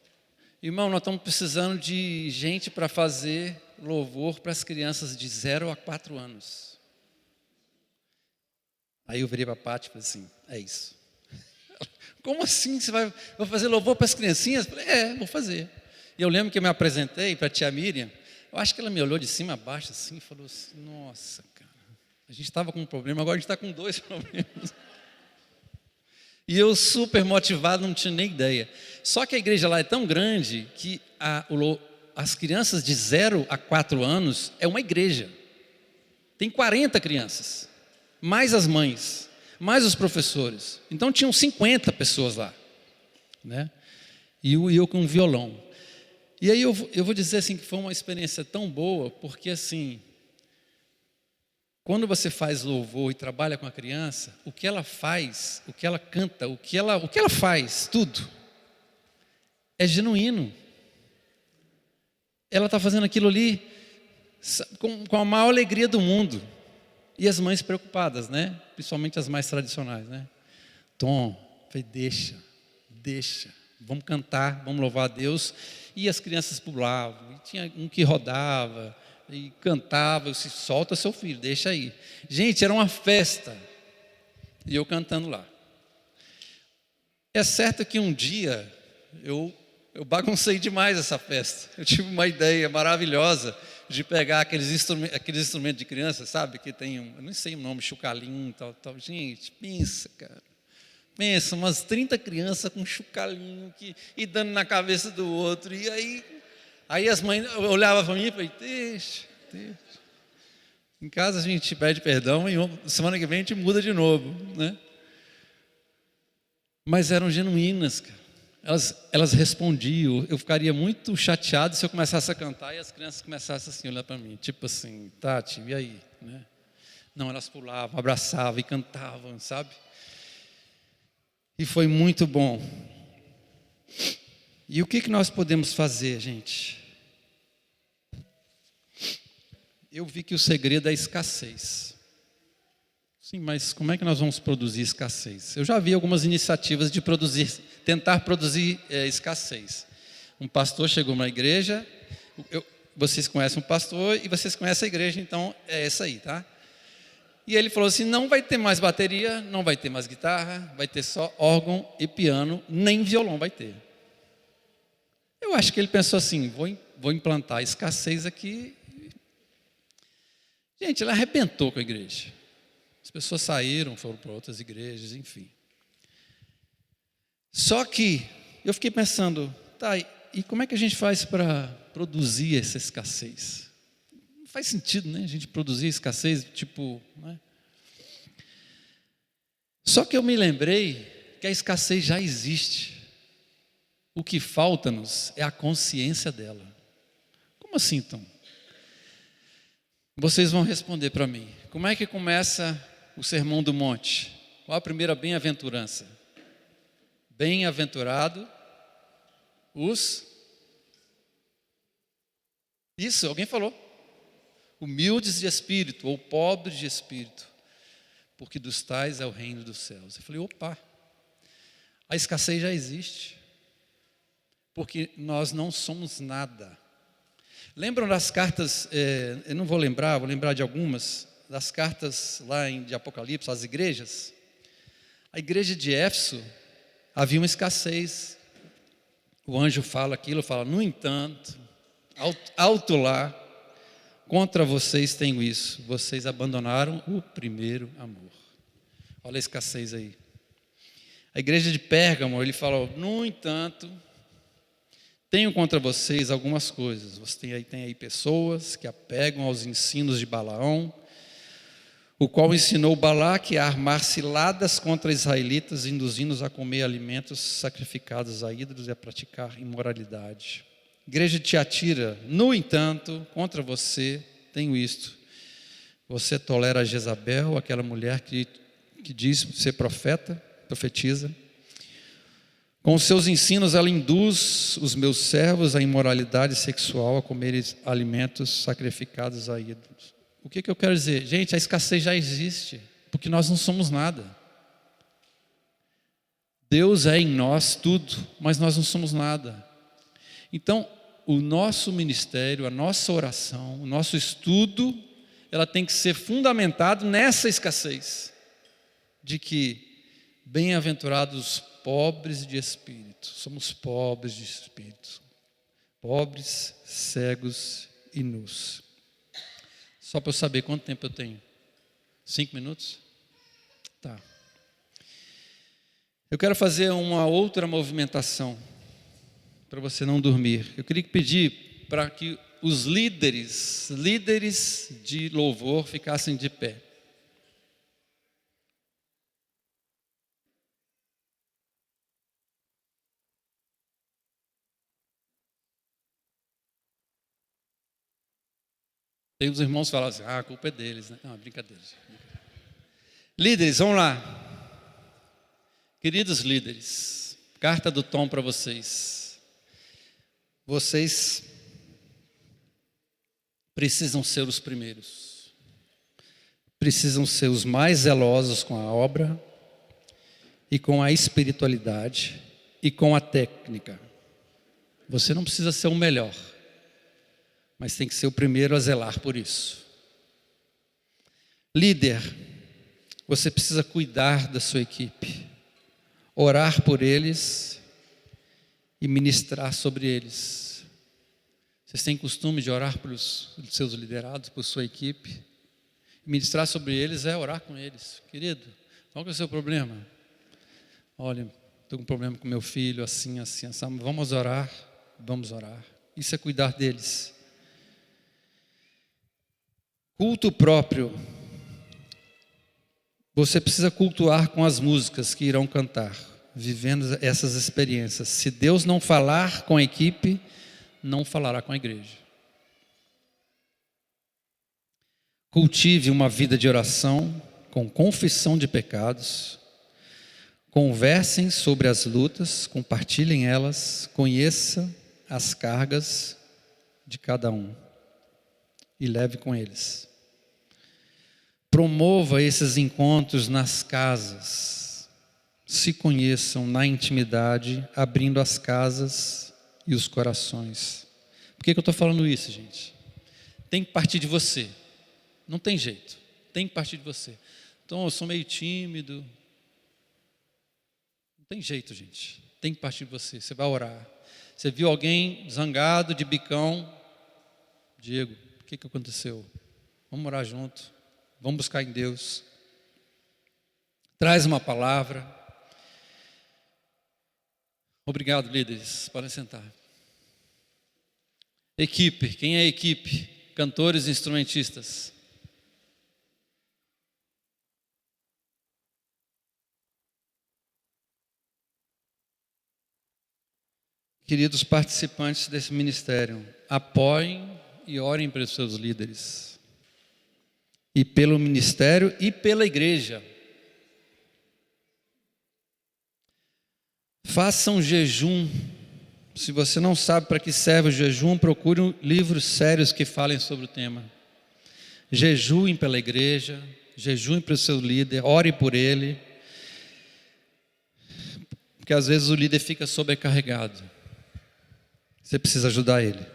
irmão, nós estamos precisando de gente para fazer louvor para as crianças de 0 a 4 anos. Aí eu virei para a Paty e falei assim: é isso. Como assim você vai fazer louvor para as criancinhas? Eu falei: vou fazer. E eu lembro que eu me apresentei para a tia Miriam. Eu acho que ela me olhou de cima a baixo assim e falou assim: nossa, cara, a gente estava com um problema, agora a gente está com 2 problemas. E eu super motivado, não tinha nem ideia. Só que a igreja lá é tão grande que as crianças de 0 a 4 anos é uma igreja. Tem 40 crianças, mais as mães, mais os professores. Então tinham 50 pessoas lá, né? E eu com um violão. E aí eu vou dizer assim que foi uma experiência tão boa, porque assim, quando você faz louvor e trabalha com a criança, o que ela faz, o que ela canta, o que ela faz, tudo, é genuíno. Ela está fazendo aquilo ali com a maior alegria do mundo. E as mães preocupadas, né? Principalmente as mais tradicionais, né? Tom, falei: deixa, vamos cantar, vamos louvar a Deus. E as crianças pulavam, e tinha um que rodava e cantava. Eu disse: solta seu filho, deixa aí. Gente, era uma festa. E eu cantando lá. É certo que um dia eu baguncei demais essa festa. Eu tive uma ideia maravilhosa de pegar aqueles instrumentos de criança, sabe? Que tem eu não sei o nome, chocalhinho, tal. Gente, pensa, cara. Pensa, umas 30 crianças com chocalhinho e dando na cabeça do outro. E aí as mães olhavam para mim e falavam: deixa. Em casa a gente pede perdão e semana que vem a gente muda de novo, né? Mas eram genuínas, cara. Elas respondiam. Eu ficaria muito chateado se eu começasse a cantar e as crianças começassem assim a olhar para mim, tipo assim: Tati, e aí? Né? Não, elas pulavam, abraçavam e cantavam, sabe? E foi muito bom. E o que nós podemos fazer, gente? Eu vi que o segredo é a escassez. Sim, mas como é que nós vamos produzir escassez? Eu já vi algumas iniciativas de tentar produzir escassez. Um pastor chegou na igreja, vocês conhecem um pastor e vocês conhecem a igreja, então é essa aí, tá? E ele falou assim: não vai ter mais bateria, não vai ter mais guitarra, vai ter só órgão e piano, nem violão vai ter. Eu acho que ele pensou assim: vou implantar escassez aqui. Gente, ele arrebentou com a igreja. As pessoas saíram, foram para outras igrejas, enfim. Só que eu fiquei pensando: tá, e como é que a gente faz para produzir essa escassez? Não faz sentido, né? A gente produzir escassez, tipo... Né? Só que eu me lembrei que a escassez já existe. O que falta-nos é a consciência dela. Como assim, então? Vocês vão responder para mim. Como é que começa o Sermão do Monte? Qual a primeira bem-aventurança? Bem-aventurado os... Isso, alguém falou. Humildes de espírito, ou pobres de espírito, porque dos tais é o reino dos céus. Eu falei: opa, a escassez já existe, porque nós não somos nada. Lembram das cartas, eu não vou lembrar de algumas, das cartas lá de Apocalipse, às igrejas? A igreja de Éfeso, havia uma escassez. O anjo fala aquilo, fala, no entanto, alto lá, contra vocês tenho isso, vocês abandonaram o primeiro amor. Olha a escassez aí. A igreja de Pérgamo, ele fala, no entanto, tenho contra vocês algumas coisas. Você tem aí pessoas que apegam aos ensinos de Balaão, o qual ensinou Balaque a armar ciladas contra israelitas, induzindo-os a comer alimentos sacrificados a ídolos e a praticar imoralidade. Igreja de Tiatira, no entanto, contra você tenho isto. Você tolera a Jezabel, aquela mulher que diz ser profetiza. Com os seus ensinos ela induz os meus servos à imoralidade sexual, a comerem alimentos sacrificados a ídolos. O que eu quero dizer? Gente, a escassez já existe, porque nós não somos nada. Deus é em nós tudo, mas nós não somos nada. Então, o nosso ministério, a nossa oração, o nosso estudo, ela tem que ser fundamentado nessa escassez, de que bem-aventurados os pobres de espírito, somos pobres de espírito, pobres, cegos e nus. Só para eu saber quanto tempo eu tenho. 5 minutos? Tá. Eu quero fazer uma outra movimentação para você não dormir. Eu queria pedir para que os líderes de louvor ficassem de pé. Tem uns irmãos que falam assim, a culpa é deles, né? Não, brincadeira. Líderes, vamos lá. Queridos líderes, carta do Tom para vocês. Vocês precisam ser os primeiros. Precisam ser os mais zelosos com a obra e com a espiritualidade e com a técnica. Você não precisa ser o melhor, mas tem que ser o primeiro a zelar por isso. Líder, você precisa cuidar da sua equipe, orar por eles e ministrar sobre eles. Vocês têm costume de orar pelos seus liderados, por sua equipe? Ministrar sobre eles é orar com eles. Querido, qual que é o seu problema? Olha, estou com um problema com meu filho, assim. Vamos orar. Isso é cuidar deles. Culto próprio. Você precisa cultuar com as músicas que irão cantar, vivendo essas experiências. Se Deus não falar com a equipe, não falará com a igreja. Cultive uma vida de oração, com confissão de pecados. Conversem sobre as lutas, compartilhem elas, conheça as cargas de cada um e leve com eles. Promova esses encontros nas casas. Se conheçam na intimidade, abrindo as casas e os corações. Por que eu estou falando isso, gente? Tem que partir de você. Não tem jeito. Tem que partir de você. Então, eu sou meio tímido. Não tem jeito, gente. Tem que partir de você. Você vai orar. Você viu alguém zangado, de bicão? Diego, o que aconteceu? Vamos orar junto. Vamos buscar em Deus. Traz uma palavra. Obrigado, líderes. Podem sentar. Equipe. Quem é a equipe? Cantores e instrumentistas. Queridos participantes desse ministério, apoiem e orem pelos seus líderes. E pelo ministério e pela igreja. Faça um jejum. Se você não sabe para que serve o jejum, procure livros sérios que falem sobre o tema. Jejuem pela igreja, jejuem para o seu líder, ore por ele. Porque às vezes o líder fica sobrecarregado. Você precisa ajudar ele.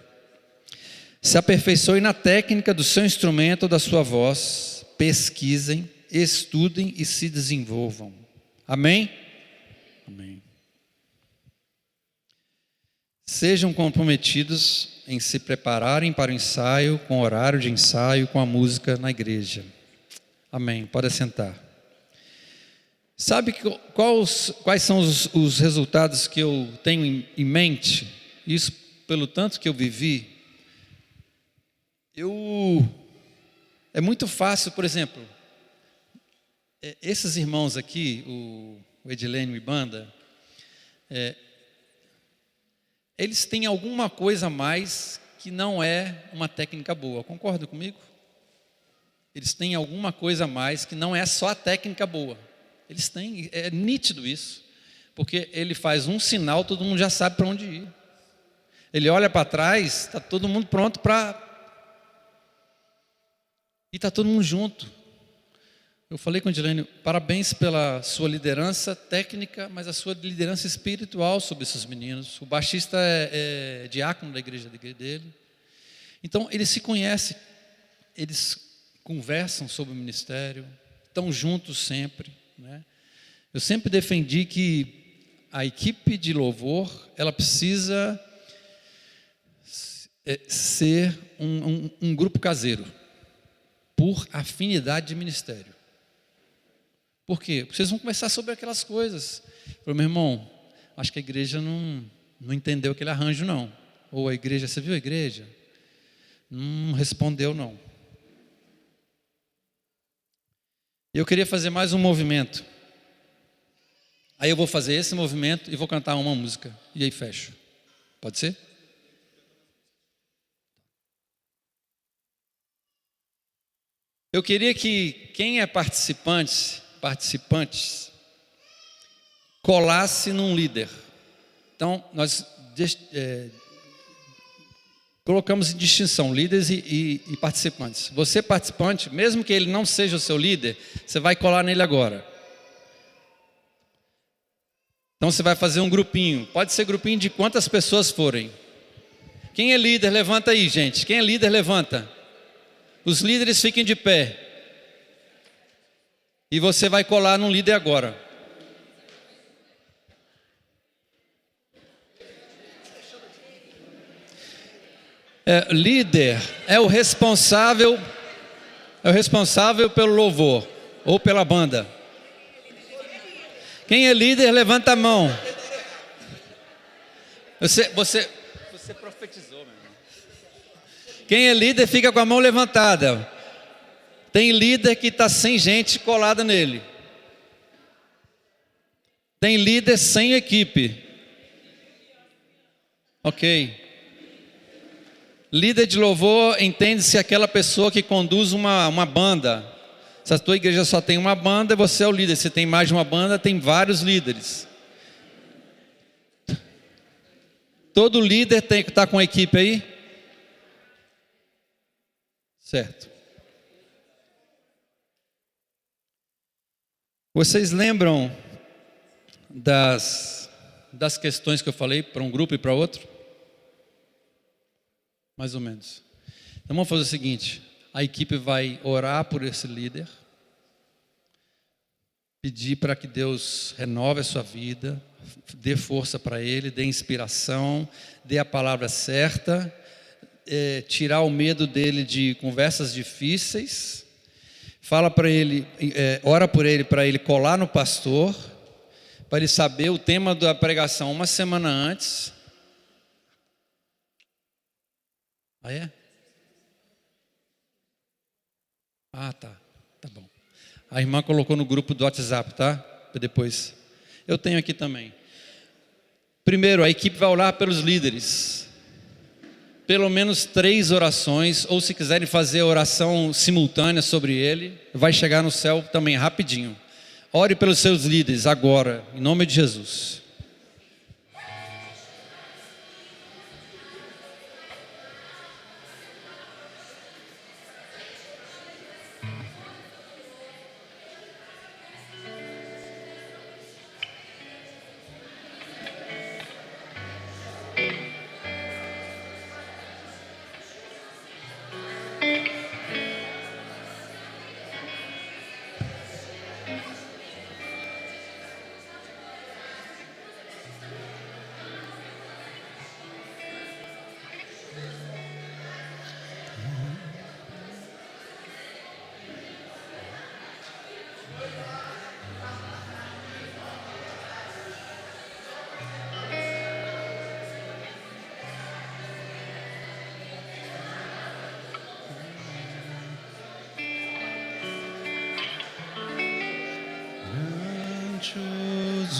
Se aperfeiçoem na técnica do seu instrumento ou da sua voz. Pesquisem, estudem e se desenvolvam. Amém? Amém. Sejam comprometidos em se prepararem para o ensaio, com o horário de ensaio, com a música na igreja. Amém. Pode assentar. Sabe quais são os resultados que eu tenho em mente? Isso pelo tanto que eu vivi. É muito fácil, por exemplo, esses irmãos aqui, o Edilênio e Banda, eles têm alguma coisa a mais que não é uma técnica boa. Concorda comigo? Eles têm alguma coisa a mais que não é só a técnica boa. Eles têm, é nítido isso. Porque ele faz um sinal, todo mundo já sabe para onde ir. Ele olha para trás, está todo mundo pronto para... E está todo mundo junto. Eu falei com o Edilênio, parabéns pela sua liderança técnica, mas a sua liderança espiritual sobre esses meninos. O baixista é diácono da igreja dele. Então, eles se conhecem, eles conversam sobre o ministério, estão juntos sempre, né? Eu sempre defendi que a equipe de louvor, ela precisa ser um grupo caseiro, por afinidade de ministério. Por quê? Vocês vão conversar sobre aquelas coisas. Eu falei, meu irmão, acho que a igreja não entendeu aquele arranjo, não. Ou a igreja, você viu a igreja? Não respondeu, não. Eu queria fazer mais um movimento. Aí eu vou fazer esse movimento e vou cantar uma música. E aí fecho. Pode ser? Eu queria que quem é participantes, colasse num líder. Então, nós colocamos em distinção líderes e participantes. Você participante, mesmo que ele não seja o seu líder, você vai colar nele agora. Então você vai fazer um grupinho. Pode ser grupinho de quantas pessoas forem. Quem é líder, levanta aí, gente. Quem é líder, levanta. Os líderes fiquem de pé. E você vai colar num líder agora. Líder é o responsável pelo louvor ou pela banda. Quem é líder, levanta a mão. Você profetizou, meu irmão. Quem é líder, fica com a mão levantada. Tem líder que está sem gente colada nele. Tem líder sem equipe. Ok. Líder de louvor entende-se aquela pessoa que conduz uma banda. Se a tua igreja só tem uma banda, você é o líder. Se tem mais de uma banda, tem vários líderes. Todo líder tem que estar com a equipe aí? Certo. Vocês lembram das questões que eu falei para um grupo e para outro? Mais ou menos. Então vamos fazer o seguinte: a equipe vai orar por esse líder, pedir para que Deus renove a sua vida, dê força para ele, dê inspiração, dê a palavra certa, tirar o medo dele de conversas difíceis. Fala para ele, ora por ele para ele colar no pastor, para ele saber o tema da pregação uma semana antes. Ah, é? Ah, tá bom. A irmã colocou no grupo do WhatsApp, tá? Para depois. Eu tenho aqui também. Primeiro, a equipe vai orar pelos líderes. Pelo menos 3 orações, ou se quiserem fazer oração simultânea sobre ele, vai chegar no céu também rapidinho. Ore pelos seus líderes agora, em nome de Jesus.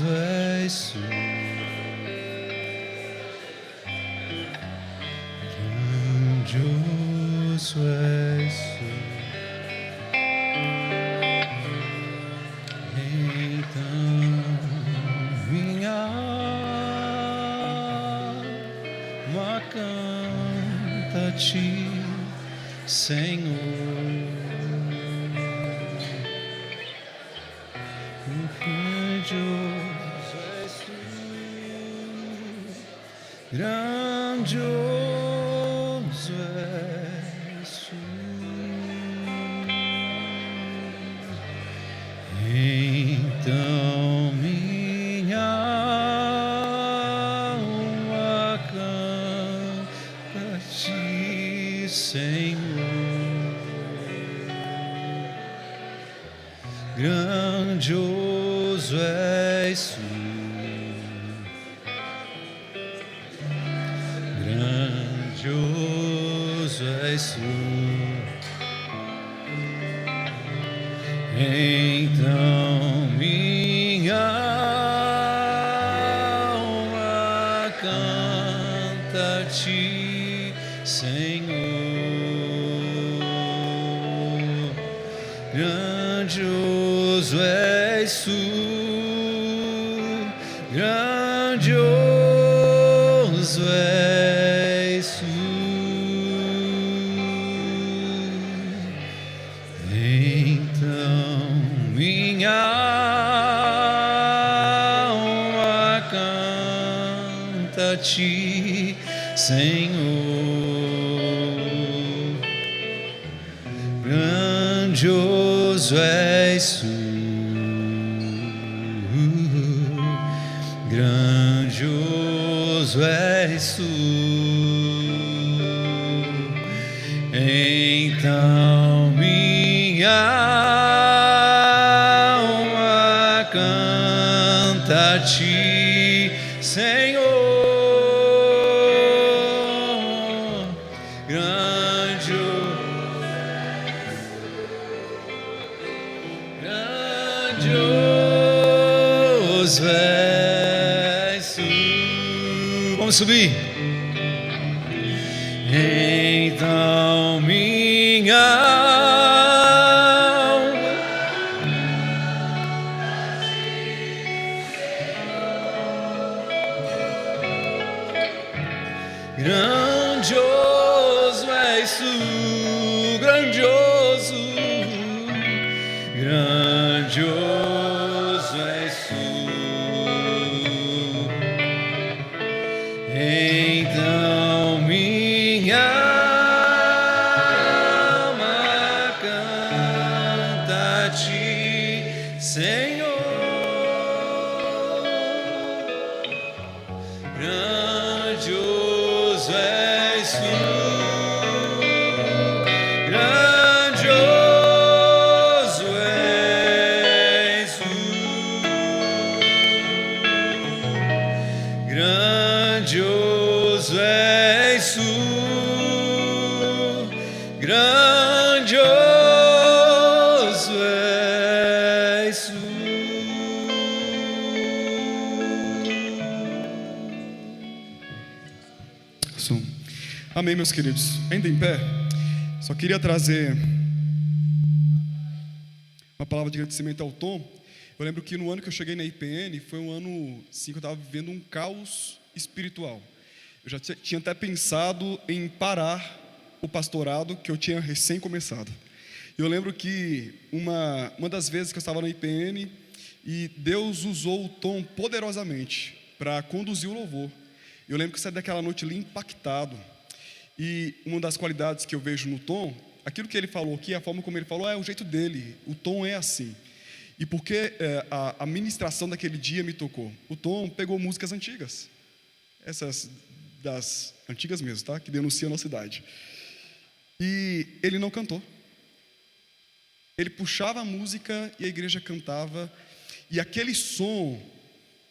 és tu. Grandioso és tu. Então minha alma canta a ti, Senhor. Grandioso és tu, grandioso és tu. Então minha alma canta a ti, Senhor. Grandioso és tu, grandioso és tu. Então minha alma canta a ti, Senhor. Grandioso és tu, grandioso és tu. Então minha alma canta a ti, Senhor. Grandioso és tu, grandioso és tu. Então minha alma canta a ti, Senhor. Grandioso és tu. Vamos subir. Então minha alma grandioso és tu, grandioso, grandioso és tu. Então minha alma canta a ti, Senhor. Grandioso és tu, grandioso és tu, grandioso és tu, grandioso és tu. Amém, meus queridos. Ainda em pé, só queria trazer uma palavra de agradecimento ao Tom. Eu lembro que no ano que eu cheguei na IPN, foi um ano sim, que eu estava vivendo um caos espiritual. Eu já tinha até pensado em parar o pastorado que eu tinha recém começado. Eu lembro que uma das vezes que eu estava na IPN, e Deus usou o Tom poderosamente para conduzir o louvor. Eu lembro que eu saí daquela noite ali impactado. E uma das qualidades que eu vejo no Tom, aquilo que ele falou aqui, a forma como ele falou, é o jeito dele. O Tom é assim. E porque a ministração daquele dia me tocou. O Tom pegou músicas antigas. Essas das antigas mesmo, tá? Que denunciam a nossa idade. E ele não cantou. Ele puxava a música e a igreja cantava. E aquele som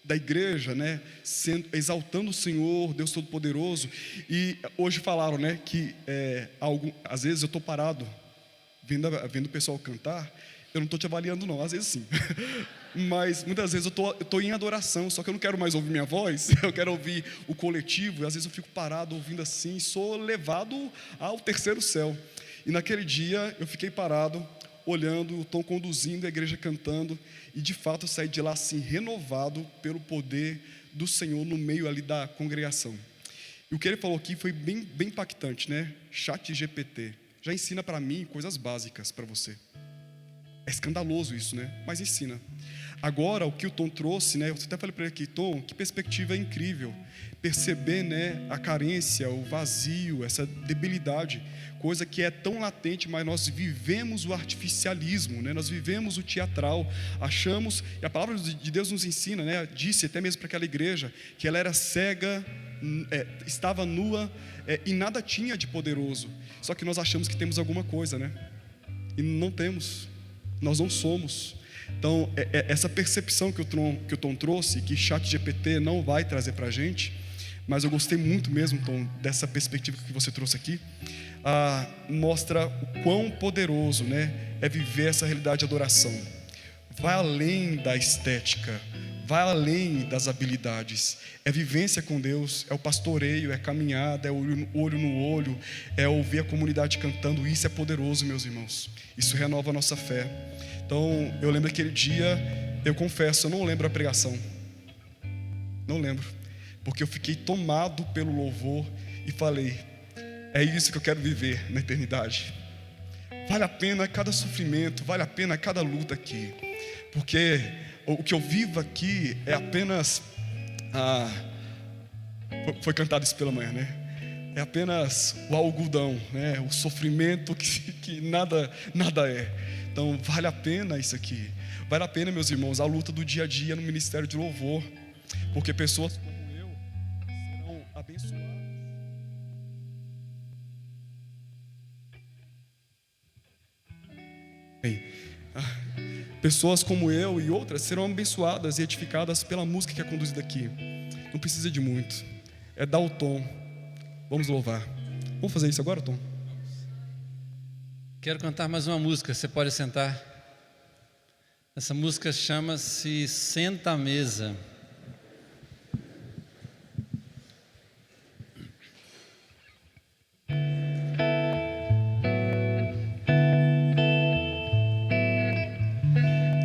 da igreja, né, exaltando o Senhor, Deus Todo-Poderoso. E hoje falaram, né, que às vezes eu estou parado vendo o pessoal cantar, Eu não estou te avaliando não, às vezes sim. Mas muitas vezes eu estou em adoração, só que eu não quero mais ouvir minha voz, eu quero ouvir o coletivo, e às vezes eu fico parado ouvindo assim, sou levado ao terceiro céu. E naquele dia eu fiquei parado, olhando o Tom conduzindo, a igreja cantando, e de fato eu saí de lá assim, renovado pelo poder do Senhor no meio ali da congregação. E o que ele falou aqui foi bem impactante, né? ChatGPT já ensina para mim coisas básicas para você. É escandaloso isso, né? Mas ensina. Agora, o que o Tom trouxe, né? Eu até falei para ele aqui, Tom, que perspectiva incrível. Perceber, né, a carência, o vazio, essa debilidade, coisa que é tão latente, mas nós vivemos o artificialismo, né? Nós vivemos o teatral, achamos, e a palavra de Deus nos ensina, né? Disse até mesmo para aquela igreja, que ela era cega, estava nua, e nada tinha de poderoso. Só que nós achamos que temos alguma coisa, né? E não temos. Nós não somos. Então, essa percepção que o Tom trouxe, que ChatGPT não vai trazer para a gente, mas eu gostei muito mesmo, Tom, dessa perspectiva que você trouxe aqui, mostra o quão poderoso, né, é viver essa realidade de adoração. Vai além da estética, vai além das habilidades, é vivência com Deus, é o pastoreio, é caminhada, é olho no olho, é ouvir a comunidade cantando. Isso é poderoso, meus irmãos, isso renova a nossa fé. Então, eu lembro aquele dia, eu confesso, eu não lembro a pregação, não lembro, porque eu fiquei tomado pelo louvor e falei, é isso que eu quero viver na eternidade. Vale a pena cada sofrimento, vale a pena cada luta aqui, porque o que eu vivo aqui é apenas, foi cantado isso pela manhã, né? É apenas o algodão, né? O sofrimento que nada é. Então vale a pena isso aqui. Vale a pena, meus irmãos, a luta do dia a dia no ministério de louvor, porque pessoas como eu serão abençoadas. Bem, pessoas como eu e outras serão abençoadas e edificadas pela música que é conduzida aqui. Não precisa de muito, é dar o tom. Vamos louvar. Vamos fazer isso agora, Tom? Quero cantar mais uma música, você pode sentar. Essa música chama-se Senta à Mesa.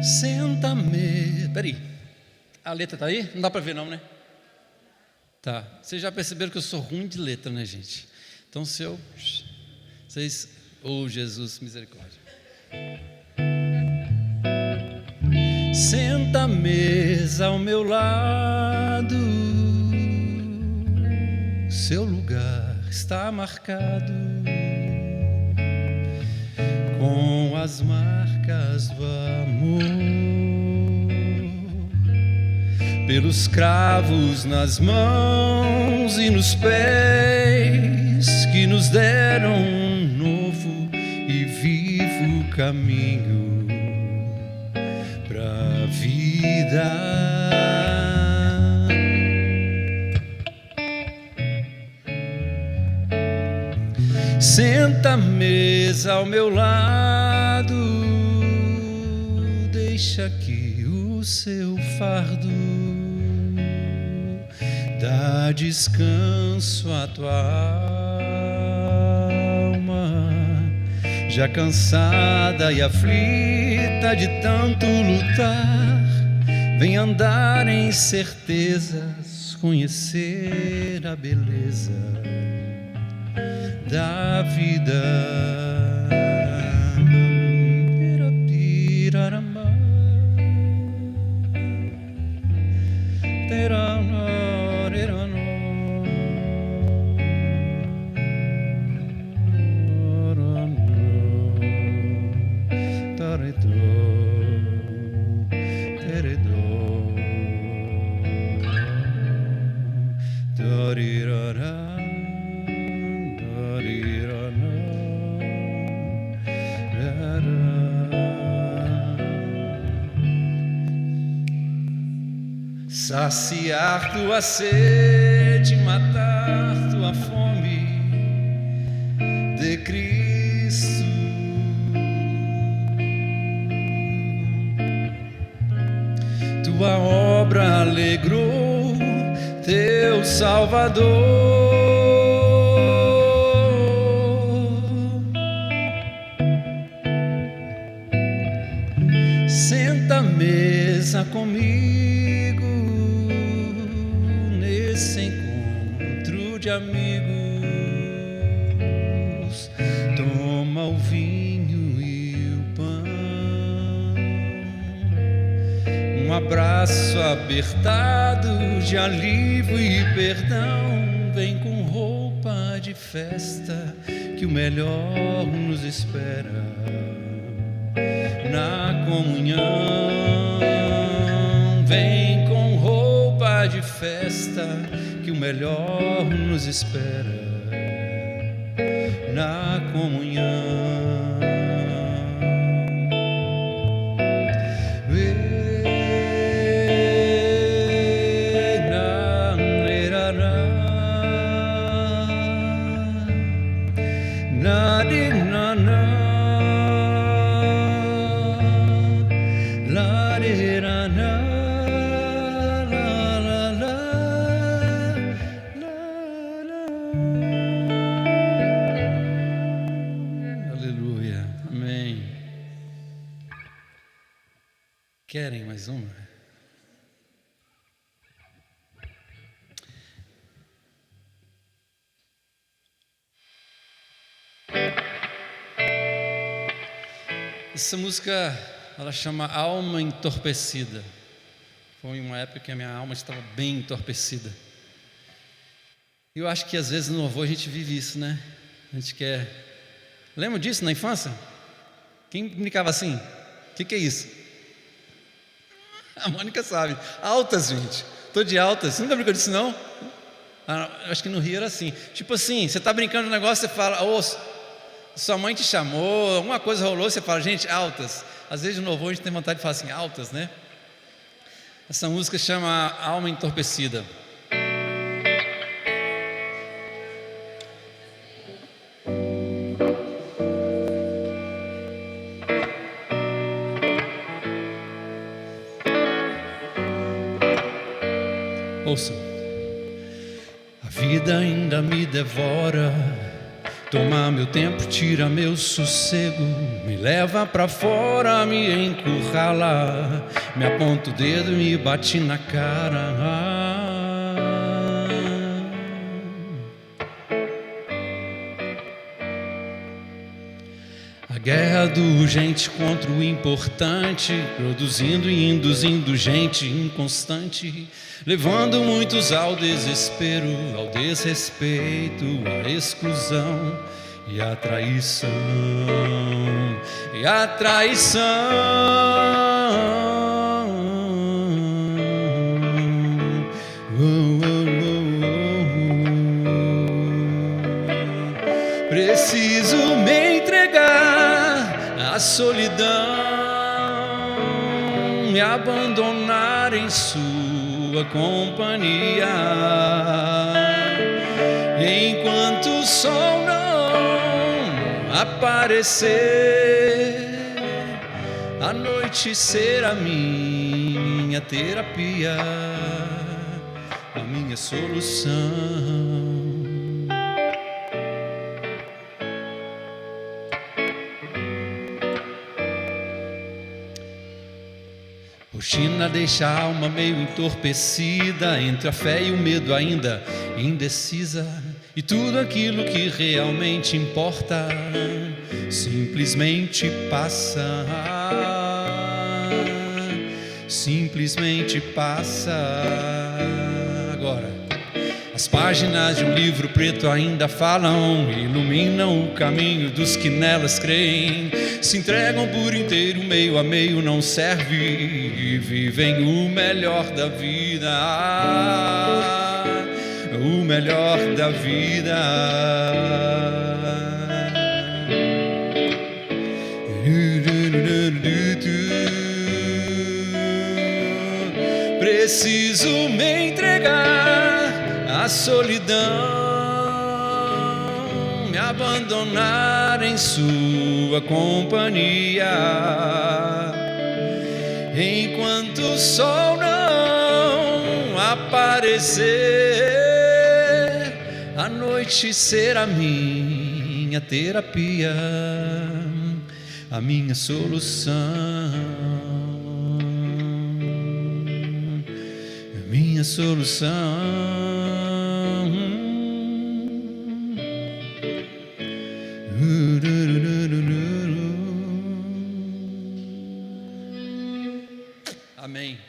Senta à mesa. Peraí, a letra tá aí? Não dá para ver não, né? Tá, vocês já perceberam que eu sou ruim de letra, né, gente? Então vocês... Oh, Jesus, misericórdia. Senta à mesa ao meu lado, seu lugar está marcado com as marcas do amor, pelos cravos nas mãos e nos pés que nos deram um novo e vivo caminho pra vida. Senta à mesa ao meu lado, deixa que o seu fardo dá descanso à tua alma, já cansada e aflita de tanto lutar. Vem andar em certezas, conhecer a beleza da vida. Saciar tua sede, matar tua fome de Cristo, tua obra alegrou teu Salvador. Senta à mesa comigo nesse encontro de amigos. Toma o vinho e o pão, um abraço apertado de alívio e perdão. Vem com roupa de festa, que o melhor nos espera na comunhão. Vem com roupa de festa, que o melhor nos espera na comunhão. Querem mais uma? Essa música, ela chama Alma Entorpecida. Foi uma época que a minha alma estava bem entorpecida. Eu acho que às vezes no louvor a gente vive isso, né? A gente quer... Lembra disso na infância? Quem brincava assim? O que é isso? A Mônica sabe. Altas, gente. Tô de altas. Você nunca brincou disso, não? Acho que no Rio era assim. Tipo assim, você tá brincando de um negócio, você fala, sua mãe te chamou, alguma coisa rolou, você fala, gente, altas. Às vezes no louvor a gente tem vontade de falar assim, altas, né? Essa música chama Alma Entorpecida. Ouça. A vida ainda me devora, toma meu tempo, tira meu sossego, me leva pra fora, me encurrala, me aponta o dedo e me bate na cara. A guerra do urgente contra o importante, produzindo e induzindo gente inconstante, levando muitos ao desespero, ao desrespeito, à exclusão e à traição. E à traição. Preciso me entregar à solidão, me abandonar em sua companhia, enquanto o sol não aparecer, a noite será minha terapia, a minha solução. Rotina deixa a alma meio entorpecida, entre a fé e o medo ainda indecisa, e tudo aquilo que realmente importa simplesmente passa, simplesmente passa. Agora, as páginas de um livro preto ainda falam, iluminam o caminho dos que nelas creem, se entregam por inteiro, meio a meio não serve, e vivem o melhor da vida, o melhor da vida. Preciso me entregar à solidão, me abandonar em sua companhia, enquanto o sol não aparecer, a noite será minha terapia, a minha solução, a minha solução. Amém.